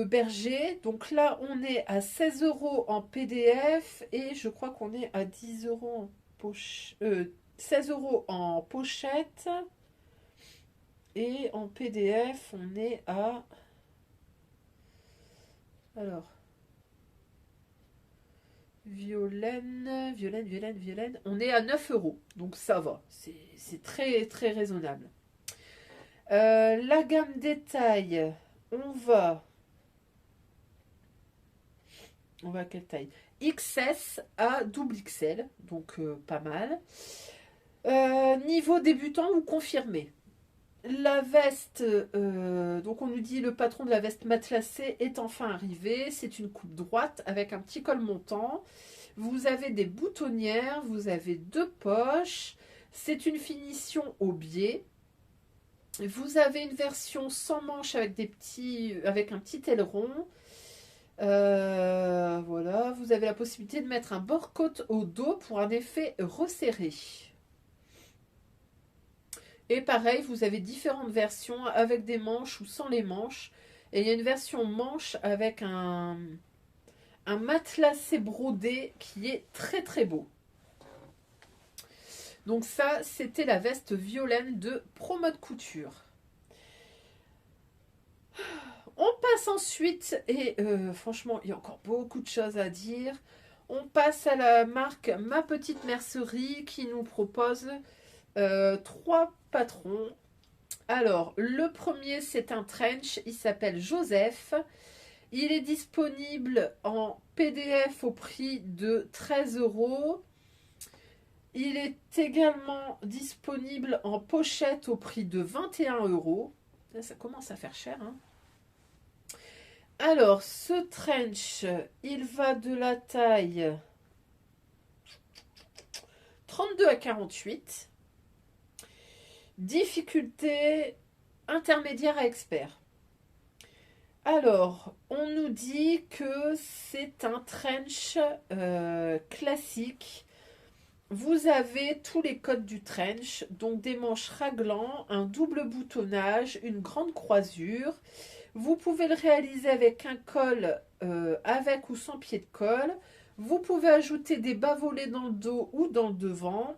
berger. Donc là on est à 16 € en PDF. Et je crois qu'on est à 10 € en poche, 16 € en pochette. Et en PDF on est à... Alors, Violaine, on est à 9 €, donc ça va, c'est très très raisonnable. La gamme détail, on va à quelle taille? XS à double XL, donc pas mal. Niveau débutant ou confirmé? La veste, donc on nous dit le patron de la veste matelassée est enfin arrivé. C'est une coupe droite avec un petit col montant. Vous avez des boutonnières, vous avez 2 poches. C'est une finition au biais. Vous avez une version sans manches avec avec un petit aileron. Voilà, vous avez la possibilité de mettre un bord-côte au dos pour un effet resserré. Et pareil, vous avez différentes versions avec des manches ou sans les manches. Et il y a une version manche avec un matelassé brodé qui est très très beau. Donc ça, c'était la veste Violaine de Promode Couture. On passe ensuite, et franchement, il y a encore beaucoup de choses à dire. On passe à la marque Ma Petite Mercerie qui nous propose 3 patrons. Alors, le premier, c'est un trench. Il s'appelle Joseph. Il est disponible en PDF au prix de 13 €. Il est également disponible en pochette au prix de 21 €. Là, ça commence à faire cher, hein. Alors, ce trench, il va de la taille 32 à 48. Difficulté intermédiaire à expert. Alors, on nous dit que c'est un trench classique. Vous avez tous les codes du trench, donc des manches raglant, un double boutonnage, une grande croisure. Vous pouvez le réaliser avec un col avec ou sans pied de colle. Vous pouvez ajouter des bas-volets dans le dos ou dans le devant.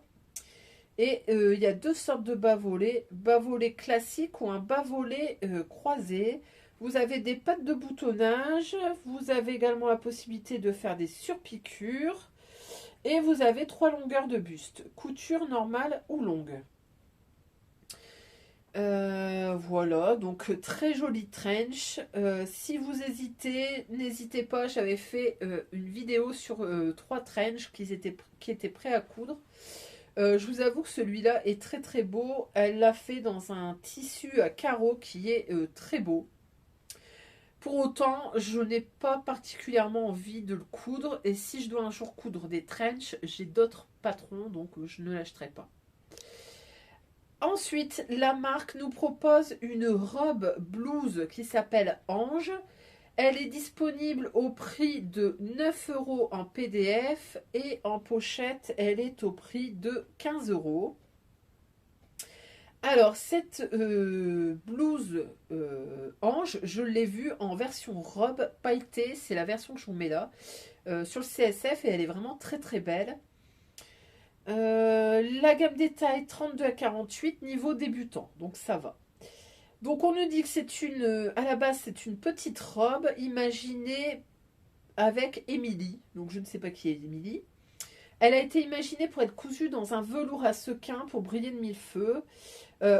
Et il y a 2 sortes de bas-volets. Bas-volet classique ou un bas-volet croisé. Vous avez des pattes de boutonnage. Vous avez également la possibilité de faire des surpiqûres. Et vous avez 3 longueurs de buste. Couture normale ou longue. Voilà, donc très joli trench. Si vous hésitez, n'hésitez pas, j'avais fait une vidéo sur 3 trenchs qui étaient prêts à coudre. Je vous avoue que celui-là est très très beau. Elle l'a fait dans un tissu à carreaux qui est très beau. Pour autant, je n'ai pas particulièrement envie de le coudre. Et si je dois un jour coudre des trenchs, j'ai d'autres patrons, donc je ne l'achèterai pas. Ensuite, la marque nous propose une robe blouse qui s'appelle Ange. Elle est disponible au prix de 9 € en PDF et en pochette, elle est au prix de 15 €. Alors, cette blouse Ange, je l'ai vue en version robe pailletée. C'est la version que je vous mets là, sur le CSF, et elle est vraiment très très belle. La gamme détail 32 à 48, niveau débutant, donc ça va. Donc on nous dit que c'est à la base c'est une petite robe imaginée avec Émilie, donc je ne sais pas qui est Émilie. Elle a été imaginée pour être cousue dans un velours à sequins pour briller de mille feux.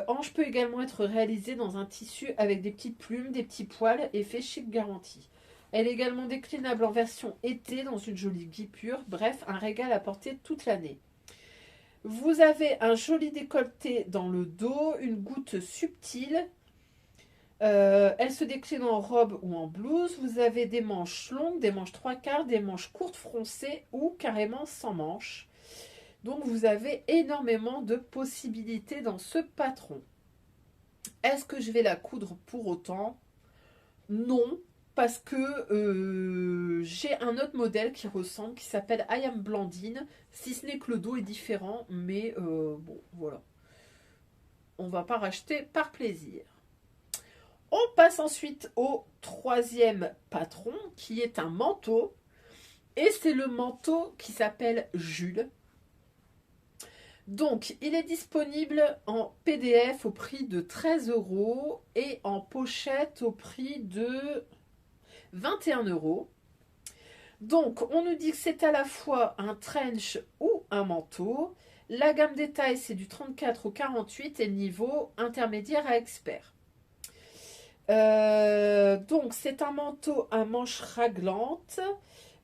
Ange peut également être réalisée dans un tissu avec des petites plumes, des petits poils, effet chic garanti. Elle est également déclinable en version été dans une jolie guipure, bref, un régal à porter toute l'année. Vous avez un joli décolleté dans le dos, une goutte subtile. Elle se décline en robe ou en blouse. Vous avez des manches longues, des manches 3/4, des manches courtes froncées ou carrément sans manches. Donc vous avez énormément de possibilités dans ce patron. Est-ce que je vais la coudre pour autant? Non, parce que j'ai un autre modèle qui ressemble, qui s'appelle I Am Blandine, si ce n'est que le dos est différent, mais bon, voilà. On va pas racheter par plaisir. On passe ensuite au troisième patron, qui est un manteau, et c'est le manteau qui s'appelle Jules. Donc, il est disponible en PDF au prix de 13 € et en pochette au prix de 21 €. Donc, on nous dit que c'est à la fois un trench ou un manteau. La gamme détail, c'est du 34 au 48 et le niveau intermédiaire à expert. Donc, c'est un manteau à manches raglantes.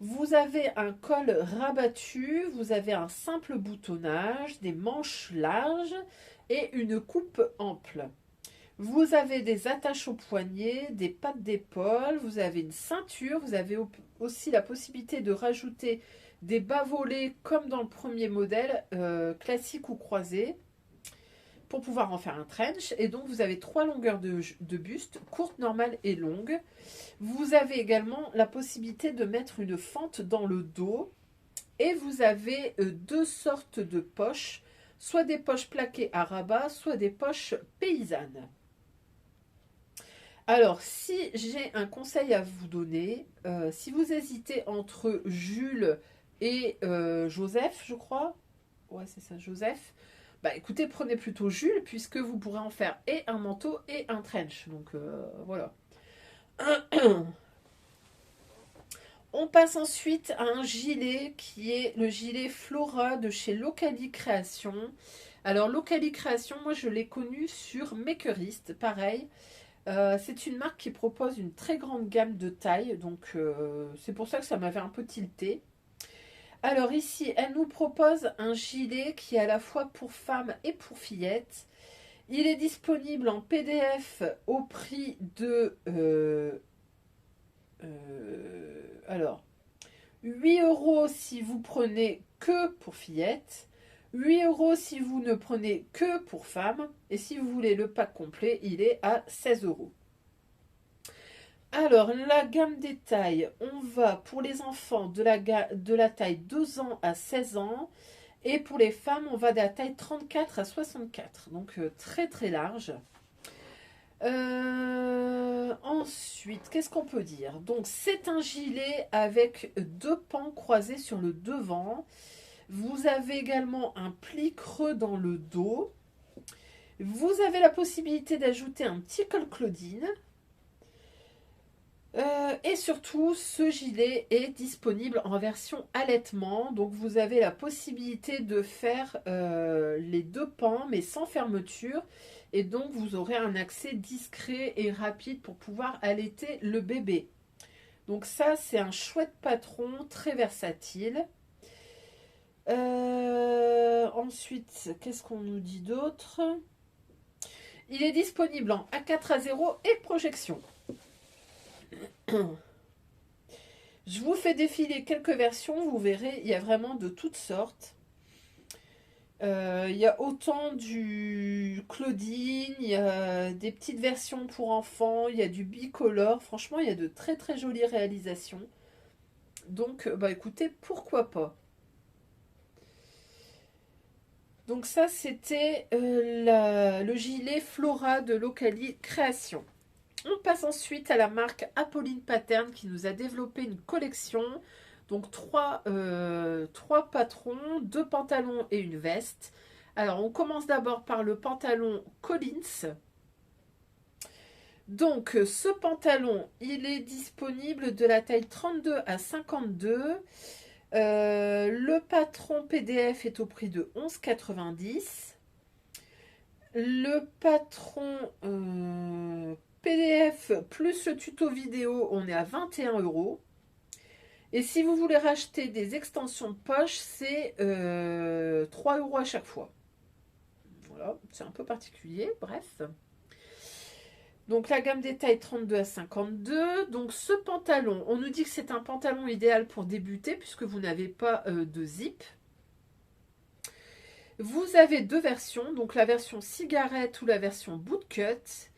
Vous avez un col rabattu, vous avez un simple boutonnage, des manches larges et une coupe ample. Vous avez des attaches aux poignets, des pattes d'épaule, vous avez une ceinture, vous avez aussi la possibilité de rajouter des bas volets comme dans le premier modèle, classique ou croisé, pour pouvoir en faire un trench. Et donc vous avez 3 longueurs de buste, courte, normale et longue. Vous avez également la possibilité de mettre une fente dans le dos. Et vous avez 2 sortes de poches, soit des poches plaquées à rabat, soit des poches paysannes. Alors, si j'ai un conseil à vous donner, si vous hésitez entre Jules et Joseph, je crois, ouais c'est ça, Joseph, bah écoutez, prenez plutôt Jules, puisque vous pourrez en faire et un manteau et un trench. Donc voilà. On passe ensuite à un gilet qui est le gilet Flora de chez Locali Création. Alors Locali Création, moi je l'ai connu sur Makerist, pareil. C'est une marque qui propose une très grande gamme de tailles, donc c'est pour ça que ça m'avait un peu tilté. Alors ici, elle nous propose un gilet qui est à la fois pour femmes et pour fillettes. Il est disponible en PDF au prix de alors 8 € si vous prenez que pour fillettes, 8 € si vous ne prenez que pour femmes, et si vous voulez le pack complet, il est à 16 €. Alors, la gamme des tailles, on va pour les enfants de la taille 2 ans à 16 ans, et pour les femmes, on va de la taille 34 à 64, donc très très large. Ensuite, qu'est-ce qu'on peut dire? Donc, c'est un gilet avec 2 pans croisés sur le devant. Vous avez également un pli creux dans le dos. Vous avez la possibilité d'ajouter un petit col Claudine. Et surtout, ce gilet est disponible en version allaitement. Donc, vous avez la possibilité de faire les 2 pans, mais sans fermeture. Et donc, vous aurez un accès discret et rapide pour pouvoir allaiter le bébé. Donc ça, c'est un chouette patron, très versatile. Ensuite, qu'est-ce qu'on nous dit d'autre? Il est disponible en A4 à 0 et projection. Je vous fais défiler quelques versions, vous verrez, il y a vraiment de toutes sortes. Il y a autant du Claudine, il y a des petites versions pour enfants, il y a du bicolore. Franchement, il y a de très très jolies réalisations. Donc, bah écoutez, pourquoi pas. Donc ça, c'était le gilet Flora de Locali Création. On passe ensuite à la marque Apolline Pattern qui nous a développé une collection. Donc trois patrons, deux pantalons et une veste. Alors on commence d'abord par le pantalon Collins. Donc ce pantalon, il est disponible de la taille 32 à 52. Le patron PDF est au prix de 11,90. Le patron PDF plus le tuto vidéo, on est à 21 euros. Et si vous voulez racheter des extensions de poche, c'est 3 euros à chaque fois. Voilà, c'est un peu particulier, bref. Donc la gamme des tailles 32 à 52. Donc ce pantalon, on nous dit que c'est un pantalon idéal pour débuter puisque vous n'avez pas de zip. Vous avez deux versions, donc la version cigarette ou la version bootcut.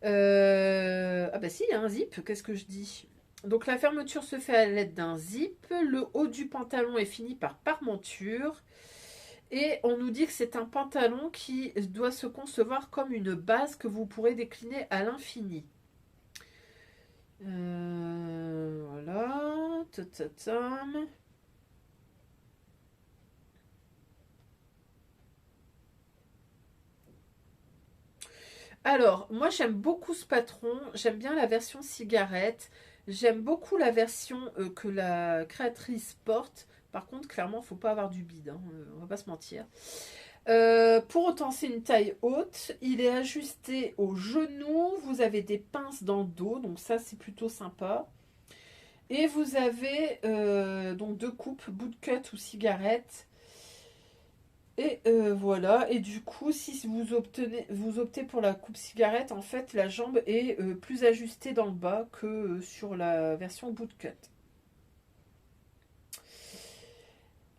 Ah bah si, il y a un zip, qu'est-ce que je dis? Donc la fermeture se fait à l'aide d'un zip. Le haut du pantalon est fini par parmenture. Et on nous dit que c'est un pantalon qui doit se concevoir comme une base que vous pourrez décliner à l'infini. Voilà. Tatatam. Alors, moi j'aime beaucoup ce patron. J'aime bien la version cigarette. J'aime beaucoup la version que la créatrice porte. Par contre, clairement, il ne faut pas avoir du bide, hein, on va pas se mentir. Pour autant, c'est une taille haute. Il est ajusté au genou. Vous avez des pinces dans le dos, donc ça, c'est plutôt sympa. Et vous avez donc deux coupes, bootcut ou cigarette. Et voilà. Et du coup, si vous optez pour la coupe cigarette, en fait, la jambe est plus ajustée dans le bas que sur la version bootcut.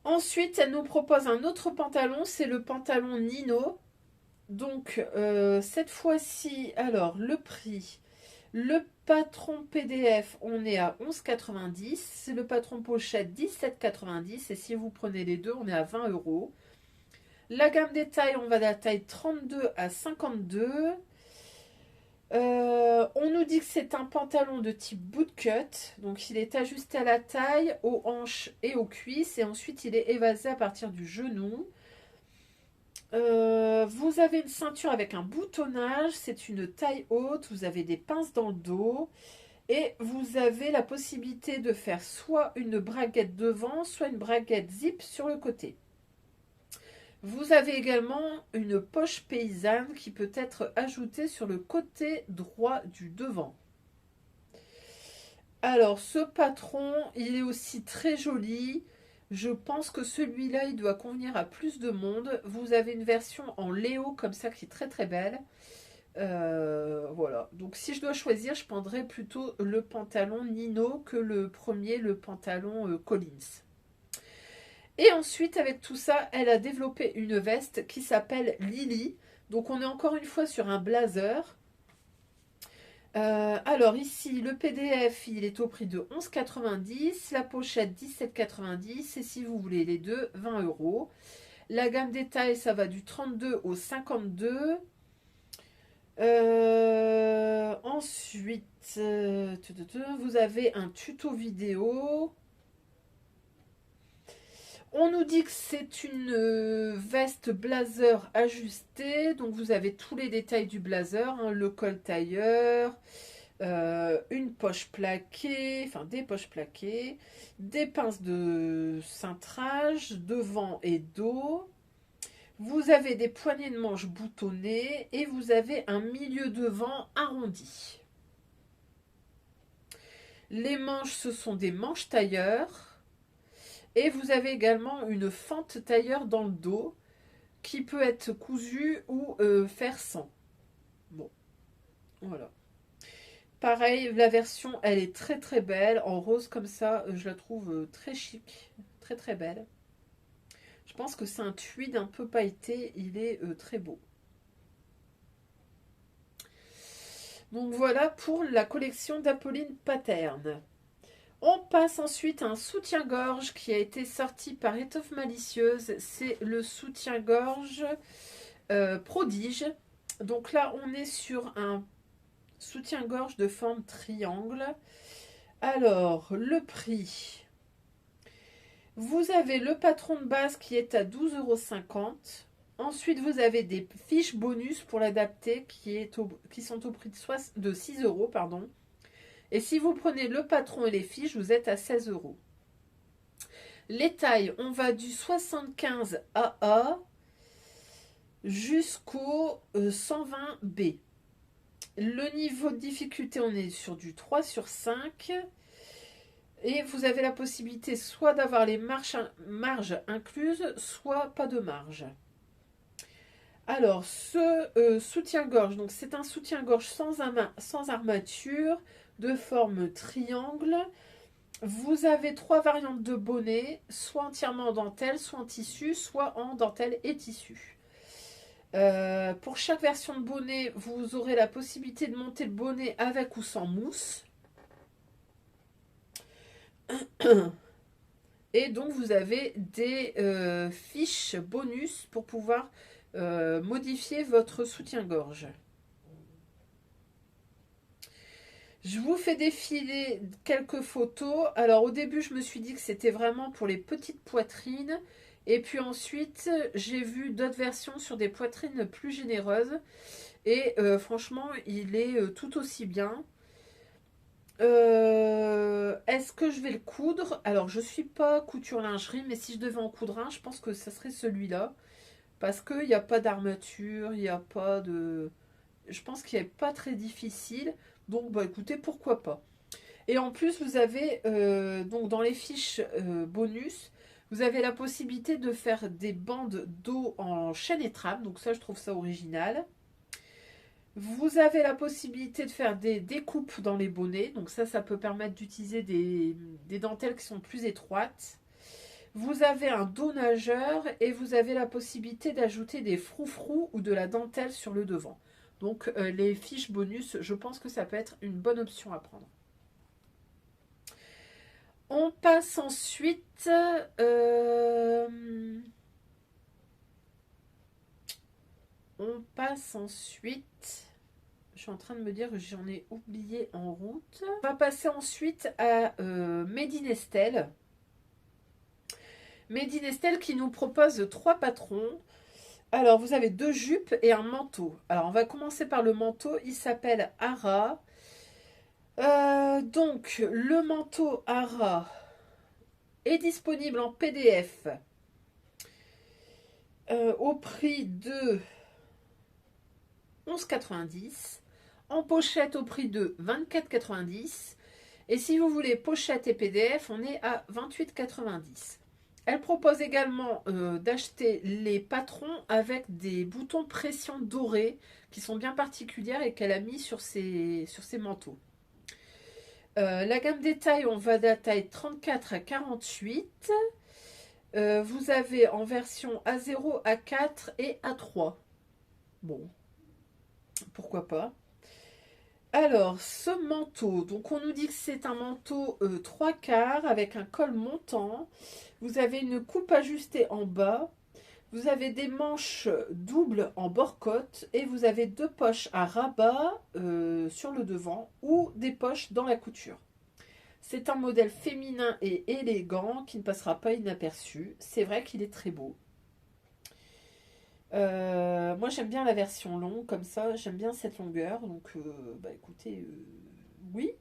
Ensuite, elle nous propose un autre pantalon, c'est le pantalon Nino. Donc, cette fois-ci, alors, le prix. Le patron PDF, on est à 11,90. Le patron pochette, 17,90. Et si vous prenez les deux, on est à 20 euros. La gamme des tailles, on va de la taille 32 à 52. On nous dit que c'est un pantalon de type bootcut. Donc il est ajusté à la taille, aux hanches et aux cuisses. Et ensuite il est évasé à partir du genou. Vous avez une ceinture avec un boutonnage. C'est une taille haute. Vous avez des pinces dans le dos. Et vous avez la possibilité de faire soit une braguette devant, soit une braguette zip sur le côté. Vous avez également une poche paysanne qui peut être ajoutée sur le côté droit du devant. Alors ce patron, il est aussi très joli. Je pense que celui-là, il doit convenir à plus de monde. Vous avez une version en Léo comme ça qui est très très belle. Voilà. Donc si je dois choisir, je prendrais plutôt le pantalon Nino que le premier, le pantalon Collins. Et ensuite, avec tout ça, elle a développé une veste qui s'appelle Lily. Donc on est encore une fois sur un blazer. Alors ici, le PDF, il est au prix de 11,90. La pochette, 17,90. Et si vous voulez les deux, 20 euros. La gamme détail, ça va du 32 au 52. Ensuite, vous avez un tuto vidéo. On nous dit que c'est une veste blazer ajustée. Donc vous avez tous les détails du blazer, hein, le col tailleur, une poche plaquée, enfin des poches plaquées, des pinces de cintrage devant et dos. Vous avez des poignées de manches boutonnées et vous avez un milieu devant arrondi. Les manches, ce sont des manches tailleurs. Et vous avez également une fente tailleur dans le dos qui peut être cousue ou faire sans. Bon, voilà. Pareil, la version, elle est très très belle. En rose comme ça, je la trouve très chic. Très très belle. Je pense que c'est un tweed un peu pailleté. Il est très beau. Donc voilà pour la collection d'Apolline Pattern. On passe ensuite à un soutien-gorge qui a été sorti par Étoffe Malicieuse. C'est le soutien-gorge Prodige. Donc là, on est sur un soutien-gorge de forme triangle. Alors, le prix. Vous avez le patron de base qui est à 12,50 €. Ensuite, vous avez des fiches bonus pour l'adapter qui sont au prix de 6 €. Pardon. Et si vous prenez le patron et les fiches, vous êtes à 16 €. Les tailles, on va du 75 AA jusqu'au 120 B. Le niveau de difficulté, on est sur du 3 sur 5. Et vous avez la possibilité soit d'avoir les marges incluses, soit pas de marge. Alors, ce soutien-gorge, donc c'est un soutien-gorge sans armature, de forme triangle. Vous avez 3 variantes de bonnet, soit entièrement en dentelle, soit en tissu, soit en dentelle et tissu. Pour chaque version de bonnet, vous aurez la possibilité de monter le bonnet avec ou sans mousse. Et donc vous avez des fiches bonus pour pouvoir modifier votre soutien-gorge. Je vous fais défiler quelques photos. Alors au début je me suis dit que c'était vraiment pour les petites poitrines. Et puis ensuite j'ai vu d'autres versions sur des poitrines plus généreuses. Et franchement il est tout aussi bien. Est-ce que je vais le coudre? Alors je suis pas couture lingerie, mais si je devais en coudre un, je pense que ça serait celui-là. Parce qu'il n'y a pas d'armature, il n'y a pas de... Je pense qu'il n'est pas très difficile. Donc bah écoutez, pourquoi pas. Et en plus, vous avez, donc dans les fiches bonus, vous avez la possibilité de faire des bandes d'eau en chaîne et trame. Donc ça, je trouve ça original. Vous avez la possibilité de faire des découpes dans les bonnets. Donc ça peut permettre d'utiliser des dentelles qui sont plus étroites. Vous avez un dos nageur et vous avez la possibilité d'ajouter des froufrous ou de la dentelle sur le devant. Donc les fiches bonus, je pense que ça peut être une bonne option à prendre. On passe ensuite... Je suis en train de me dire que j'en ai oublié en route. On va passer ensuite à Made in Estelle. Made in Estelle qui nous propose 3 patrons. Alors, vous avez 2 jupes et un manteau. Alors, on va commencer par le manteau. Il s'appelle Ara. Donc, le manteau Ara est disponible en PDF au prix de 11,90 €. En pochette au prix de 24,90 €. Et si vous voulez pochette et PDF, on est à 28,90 €. Elle propose également d'acheter les patrons avec des boutons pression dorés qui sont bien particulières et qu'elle a mis sur ses manteaux. La gamme des tailles, on va de la taille 34 à 48. Vous avez en version A0, A4 et A3. Bon, pourquoi pas. Alors, ce manteau, donc on nous dit que c'est un manteau 3/4 avec un col montant. Vous avez une coupe ajustée en bas. Vous avez des manches doubles en bord-côte et vous avez 2 poches à rabat sur le devant ou des poches dans la couture. C'est un modèle féminin et élégant qui ne passera pas inaperçu. C'est vrai qu'il est très beau. Moi j'aime bien la version longue comme ça, j'aime bien cette longueur, donc bah écoutez, oui.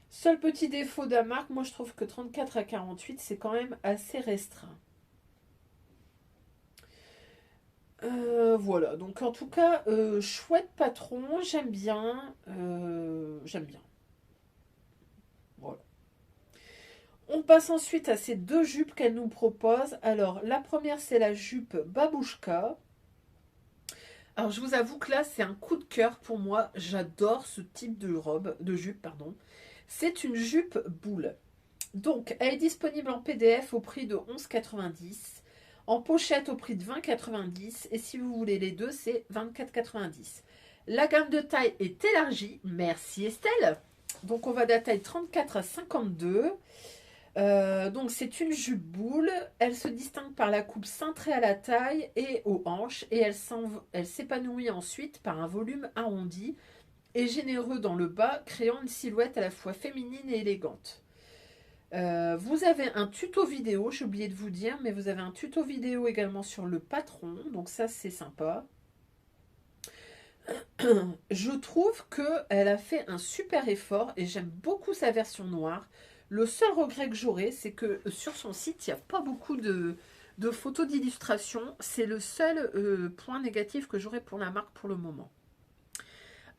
Seul petit défaut de la marque, moi je trouve que 34 à 48 c'est quand même assez restreint. Voilà, donc en tout cas, chouette patron, j'aime bien, voilà. On passe ensuite à ces 2 jupes qu'elle nous propose. Alors la première c'est la jupe Babouchka. Alors je vous avoue que là c'est un coup de cœur pour moi, j'adore ce type de jupe, pardon. C'est une jupe boule. Donc elle est disponible en PDF au prix de 11,90 €. En pochette au prix de 20,90 et si vous voulez les deux, c'est 24,90. La gamme de taille est élargie. Merci Estelle. Donc on va de la taille 34 à 52. Donc c'est une jupe boule. Elle se distingue par la coupe cintrée à la taille et aux hanches et elle s'épanouit ensuite par un volume arrondi et généreux dans le bas, créant une silhouette à la fois féminine et élégante. Vous avez un tuto vidéo, j'ai oublié de vous dire, mais vous avez un tuto vidéo également sur le patron, donc ça c'est sympa. Je trouve qu'elle a fait un super effort et j'aime beaucoup sa version noire. Le seul regret que j'aurais, c'est que sur son site, il n'y a pas beaucoup de photos d'illustration. C'est le seul point négatif que j'aurais pour la marque pour le moment.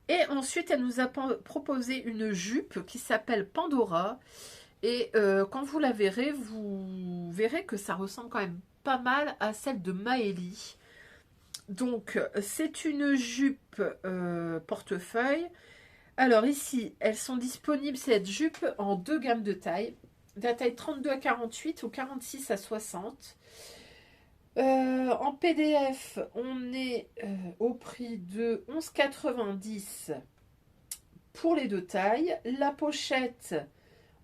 Et ensuite, elle nous a proposé une jupe qui s'appelle Pandora. Et quand vous la verrez, vous verrez que ça ressemble quand même pas mal à celle de Maëlie. Donc, c'est une jupe portefeuille. Alors ici, elles sont disponibles, cette jupe, en deux gammes de taille. De la taille 32 à 48 ou 46 à 60. En PDF, on est au prix de 11,90 pour les deux tailles. La pochette,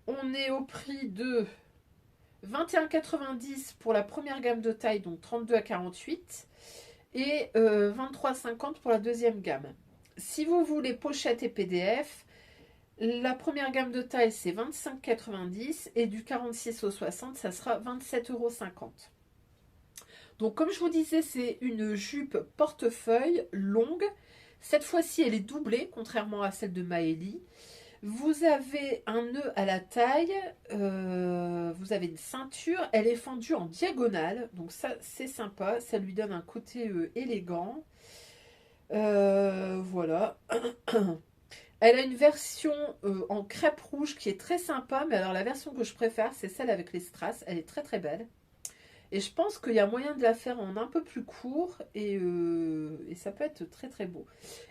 on est au prix de 21,90 pour la première gamme de taille, donc 32 à 48, et 23,50 pour la deuxième gamme. Si vous voulez pochette et PDF, la première gamme de taille c'est 25,90 et du 46 au 60, ça sera 27,50 €. Donc comme je vous disais, c'est une jupe portefeuille longue. Cette fois-ci, elle est doublée, contrairement à celle de Maëlie. Vous avez un nœud à la taille, vous avez une ceinture, elle est fendue en diagonale, donc ça c'est sympa, ça lui donne un côté élégant. Voilà. Elle a une version en crêpe rouge qui est très sympa, mais alors la version que je préfère, c'est celle avec les strass, elle est très très belle. Et je pense qu'il y a moyen de la faire en un peu plus court et ça peut être très très beau.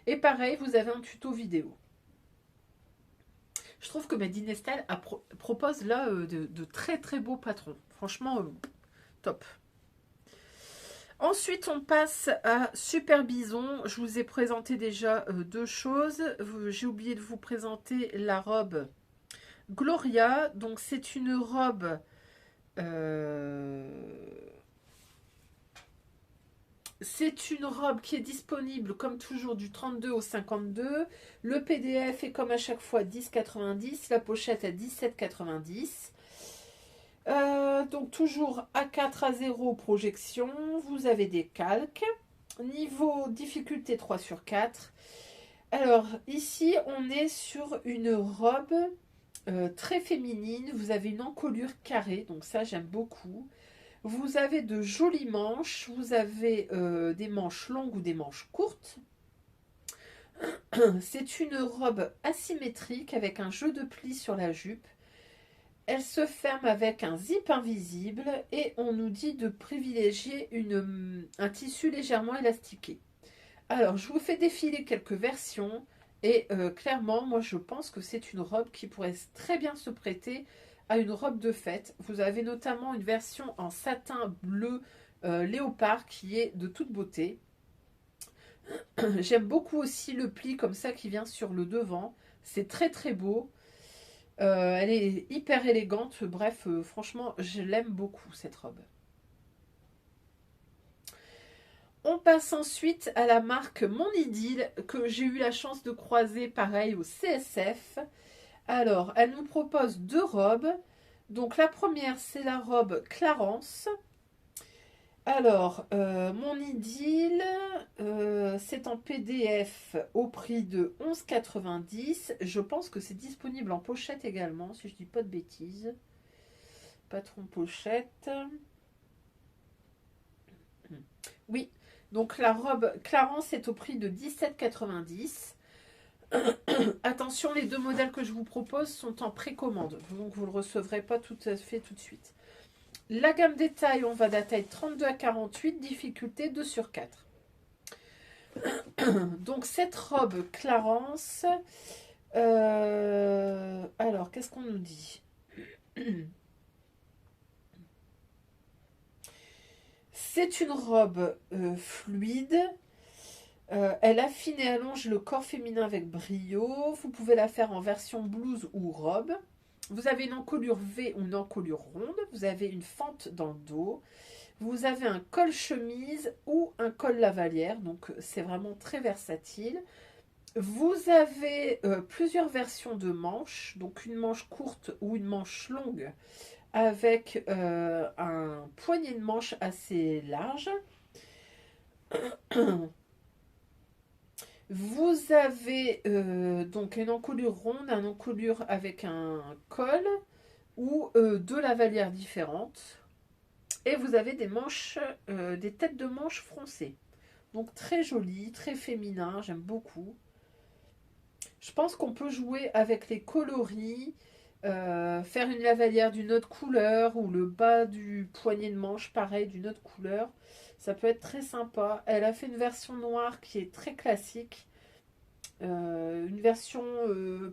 Et pareil, vous avez un tuto vidéo. Je trouve que Made in Estelle propose là de très très beaux patrons. Franchement, top. Ensuite, on passe à Super Bison. Je vous ai présenté déjà deux choses. J'ai oublié de vous présenter la robe Gloria. Donc, c'est une robe... c'est une robe qui est disponible comme toujours du 32 au 52. Le PDF est comme à chaque fois 10,90. La pochette est 17,90. Donc toujours A4 à 0 projection. Vous avez des calques. Niveau difficulté 3 sur 4. Alors ici on est sur une robe très féminine. Vous avez une encolure carrée. Donc ça j'aime beaucoup. Vous avez de jolies manches, vous avez des manches longues ou des manches courtes. C'est une robe asymétrique avec un jeu de plis sur la jupe. Elle se ferme avec un zip invisible et on nous dit de privilégier un tissu légèrement élastiqué. Alors, je vous fais défiler quelques versions et clairement, moi je pense que c'est une robe qui pourrait très bien se prêter à une robe de fête. Vous avez notamment une version en satin bleu léopard qui est de toute beauté. J'aime beaucoup aussi le pli comme ça qui vient sur le devant. C'est très très beau. Elle est hyper élégante. Bref, franchement, je l'aime beaucoup cette robe. On passe ensuite à la marque Mon Idylle que j'ai eu la chance de croiser pareil au CSF. Alors, elle nous propose deux robes. Donc, la première, c'est la robe Clarence. Alors, Mon Idylle, c'est en PDF au prix de 11,90 €. Je pense que c'est disponible en pochette également, si je ne dis pas de bêtises. Patron pochette. Oui, donc la robe Clarence est au prix de 17,90 €. Attention, les deux modèles que je vous propose sont en précommande, donc vous ne le recevrez pas tout à fait tout de suite. La gamme des tailles, on va de la taille 32 à 48, difficulté 2 sur 4. Donc cette robe Clarence, alors qu'est-ce qu'on nous dit? C'est une robe fluide. Elle affine et allonge le corps féminin avec brio. Vous pouvez la faire en version blouse ou robe. Vous avez une encolure V ou une encolure ronde. Vous avez une fente dans le dos. Vous avez un col chemise ou un col lavalière. Donc c'est vraiment très versatile. Vous avez plusieurs versions de manches. Donc une manche courte ou une manche longue avec un poignet de manche assez large. Vous avez donc une encolure ronde, une encolure avec un col ou deux lavalières différentes. Et vous avez des manches, des têtes de manches froncées. Donc très joli, très féminin, j'aime beaucoup. Je pense qu'on peut jouer avec les coloris, faire une lavalière d'une autre couleur ou le bas du poignet de manche pareil d'une autre couleur. Ça peut être très sympa. Elle a fait une version noire qui est très classique. Une version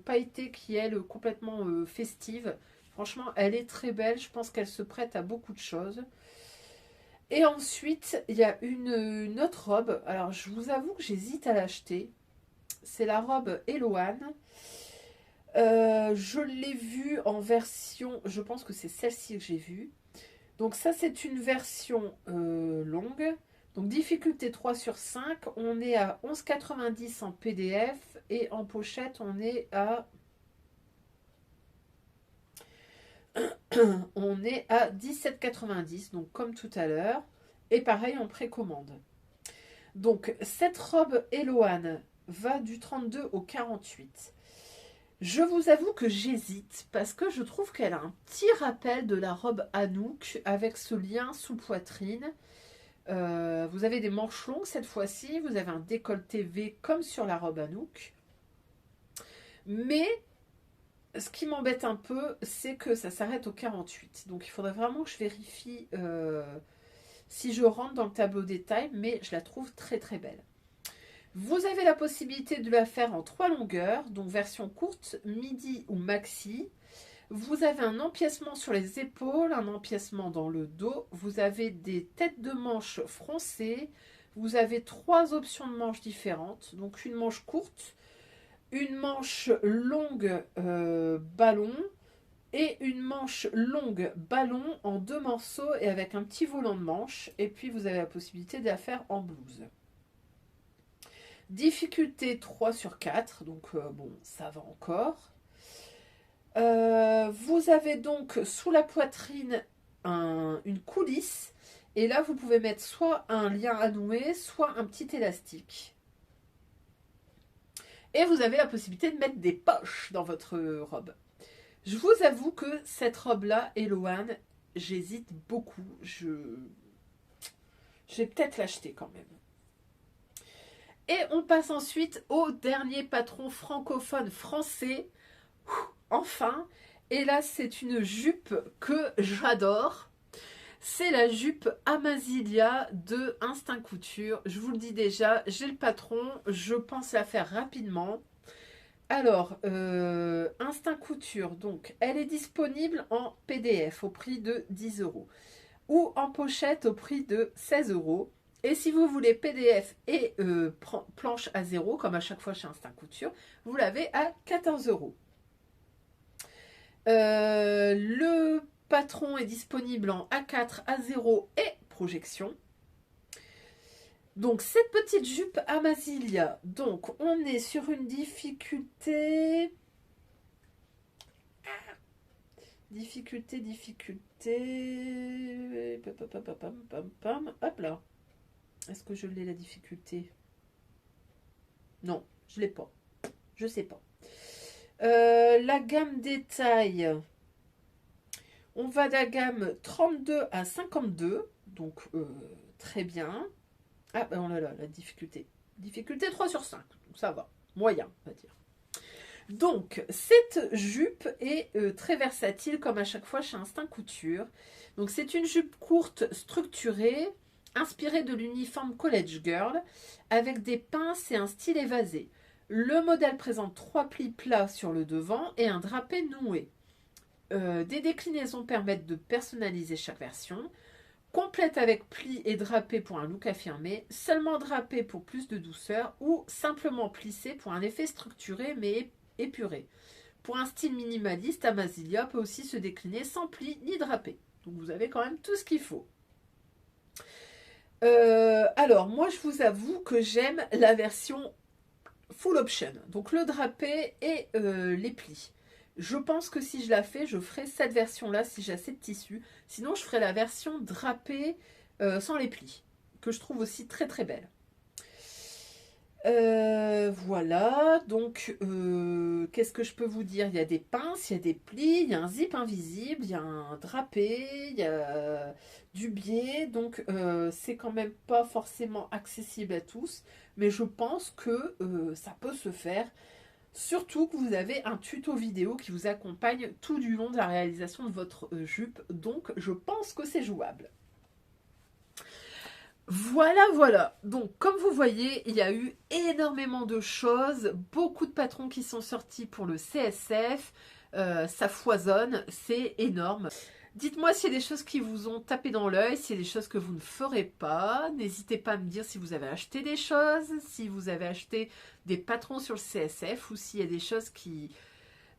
pailletée qui est elle complètement festive. Franchement, elle est très belle. Je pense qu'elle se prête à beaucoup de choses. Et ensuite, il y a une autre robe. Alors, je vous avoue que j'hésite à l'acheter. C'est la robe Eloane. Je l'ai vue en version... Je pense que c'est celle-ci que j'ai vue. Donc ça, c'est une version longue. Donc difficulté 3 sur 5. On est à 11,90 en PDF. Et en pochette, on est à... on est à 17,90. Donc comme tout à l'heure. Et pareil en précommande. Donc cette robe Eloane va du 32 au 48. Je vous avoue que j'hésite parce que je trouve qu'elle a un petit rappel de la robe Anouk avec ce lien sous poitrine. Vous avez des manches longues cette fois-ci, vous avez un décolleté V comme sur la robe Anouk. Mais ce qui m'embête un peu, c'est que ça s'arrête au 48. Donc il faudrait vraiment que je vérifie si je rentre dans le tableau détail, mais je la trouve très très belle. Vous avez la possibilité de la faire en 3 longueurs, donc version courte, midi ou maxi. Vous avez un empiècement sur les épaules, un empiècement dans le dos. Vous avez des têtes de manches froncées. Vous avez 3 options de manches différentes. Donc une manche courte, une manche longue ballon et une manche longue ballon en 2 morceaux et avec un petit volant de manche. Et puis vous avez la possibilité de la faire en blouse. Difficulté 3 sur 4, donc bon, ça va encore. Vous avez donc sous la poitrine une coulisse. Et là, vous pouvez mettre soit un lien à nouer, soit un petit élastique. Et vous avez la possibilité de mettre des poches dans votre robe. Je vous avoue que cette robe-là, Eloane, j'hésite beaucoup. Je vais peut-être l'acheter quand même. Et on passe ensuite au dernier patron francophone français. Enfin, et là c'est une jupe que j'adore. C'est la jupe Amazilia de Instinct Couture. Je vous le dis déjà, j'ai le patron, je pense la faire rapidement. Alors, Instinct Couture, donc elle est disponible en PDF au prix de 10 € ou en pochette au prix de 16 €. Et si vous voulez PDF et planche à 0, comme à chaque fois chez Instinct Couture, vous l'avez à 14 €. Le patron est disponible en A4, A0 et projection. Donc cette petite jupe Amazilia, donc on est sur une difficulté... Hop là. Est-ce que je l'ai la difficulté? Non, je l'ai pas. Je sais pas. La gamme détail, on va de la gamme 32 à 52, donc très bien. Ah ben oh là là, la difficulté. Difficulté 3 sur 5, donc ça va. Moyen, on va dire. Donc, cette jupe est très versatile, comme à chaque fois chez Instinct Couture. Donc, c'est une jupe courte, structurée, inspirée de l'uniforme College Girl, avec des pinces et un style évasé. Le modèle présente 3 plis plats sur le devant et un drapé noué. Des déclinaisons permettent de personnaliser chaque version. Complète avec pli et drapé pour un look affirmé, seulement drapé pour plus de douceur ou simplement plissé pour un effet structuré mais épuré. Pour un style minimaliste, Amazilia peut aussi se décliner sans pli ni drapé. Donc vous avez quand même tout ce qu'il faut. Alors, moi je vous avoue que j'aime la version full option. Donc le drapé et les plis. Je pense que si je la fais, je ferai cette version-là si j'ai assez de tissu. Sinon, je ferai la version drapée sans les plis, que je trouve aussi très très belle. Voilà, donc qu'est-ce que je peux vous dire? Il y a des pinces, il y a des plis, il y a un zip invisible, il y a un drapé, il y a du biais, donc c'est quand même pas forcément accessible à tous, mais je pense que ça peut se faire, surtout que vous avez un tuto vidéo qui vous accompagne tout du long de la réalisation de votre jupe, donc je pense que c'est jouable. Voilà. Donc, comme vous voyez, il y a eu énormément de choses, beaucoup de patrons qui sont sortis pour le CSF, ça foisonne, c'est énorme. Dites-moi s'il y a des choses qui vous ont tapé dans l'œil, s'il y a des choses que vous ne ferez pas. N'hésitez pas à me dire si vous avez acheté des choses, si vous avez acheté des patrons sur le CSF ou s'il y a des choses qui...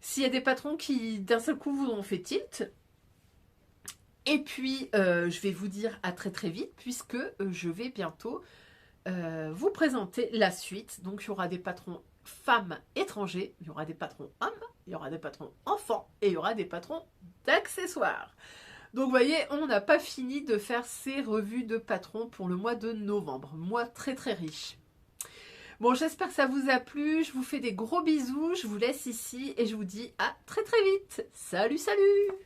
S'il y a des patrons qui, d'un seul coup, vous ont fait tilt. Et puis, je vais vous dire à très très vite puisque je vais bientôt vous présenter la suite. Donc, il y aura des patrons femmes étrangers, il y aura des patrons hommes, il y aura des patrons enfants et il y aura des patrons d'accessoires. Donc, vous voyez, on n'a pas fini de faire ces revues de patrons pour le mois de novembre. Mois très très riche. Bon, j'espère que ça vous a plu. Je vous fais des gros bisous. Je vous laisse ici et je vous dis à très très vite. Salut, salut!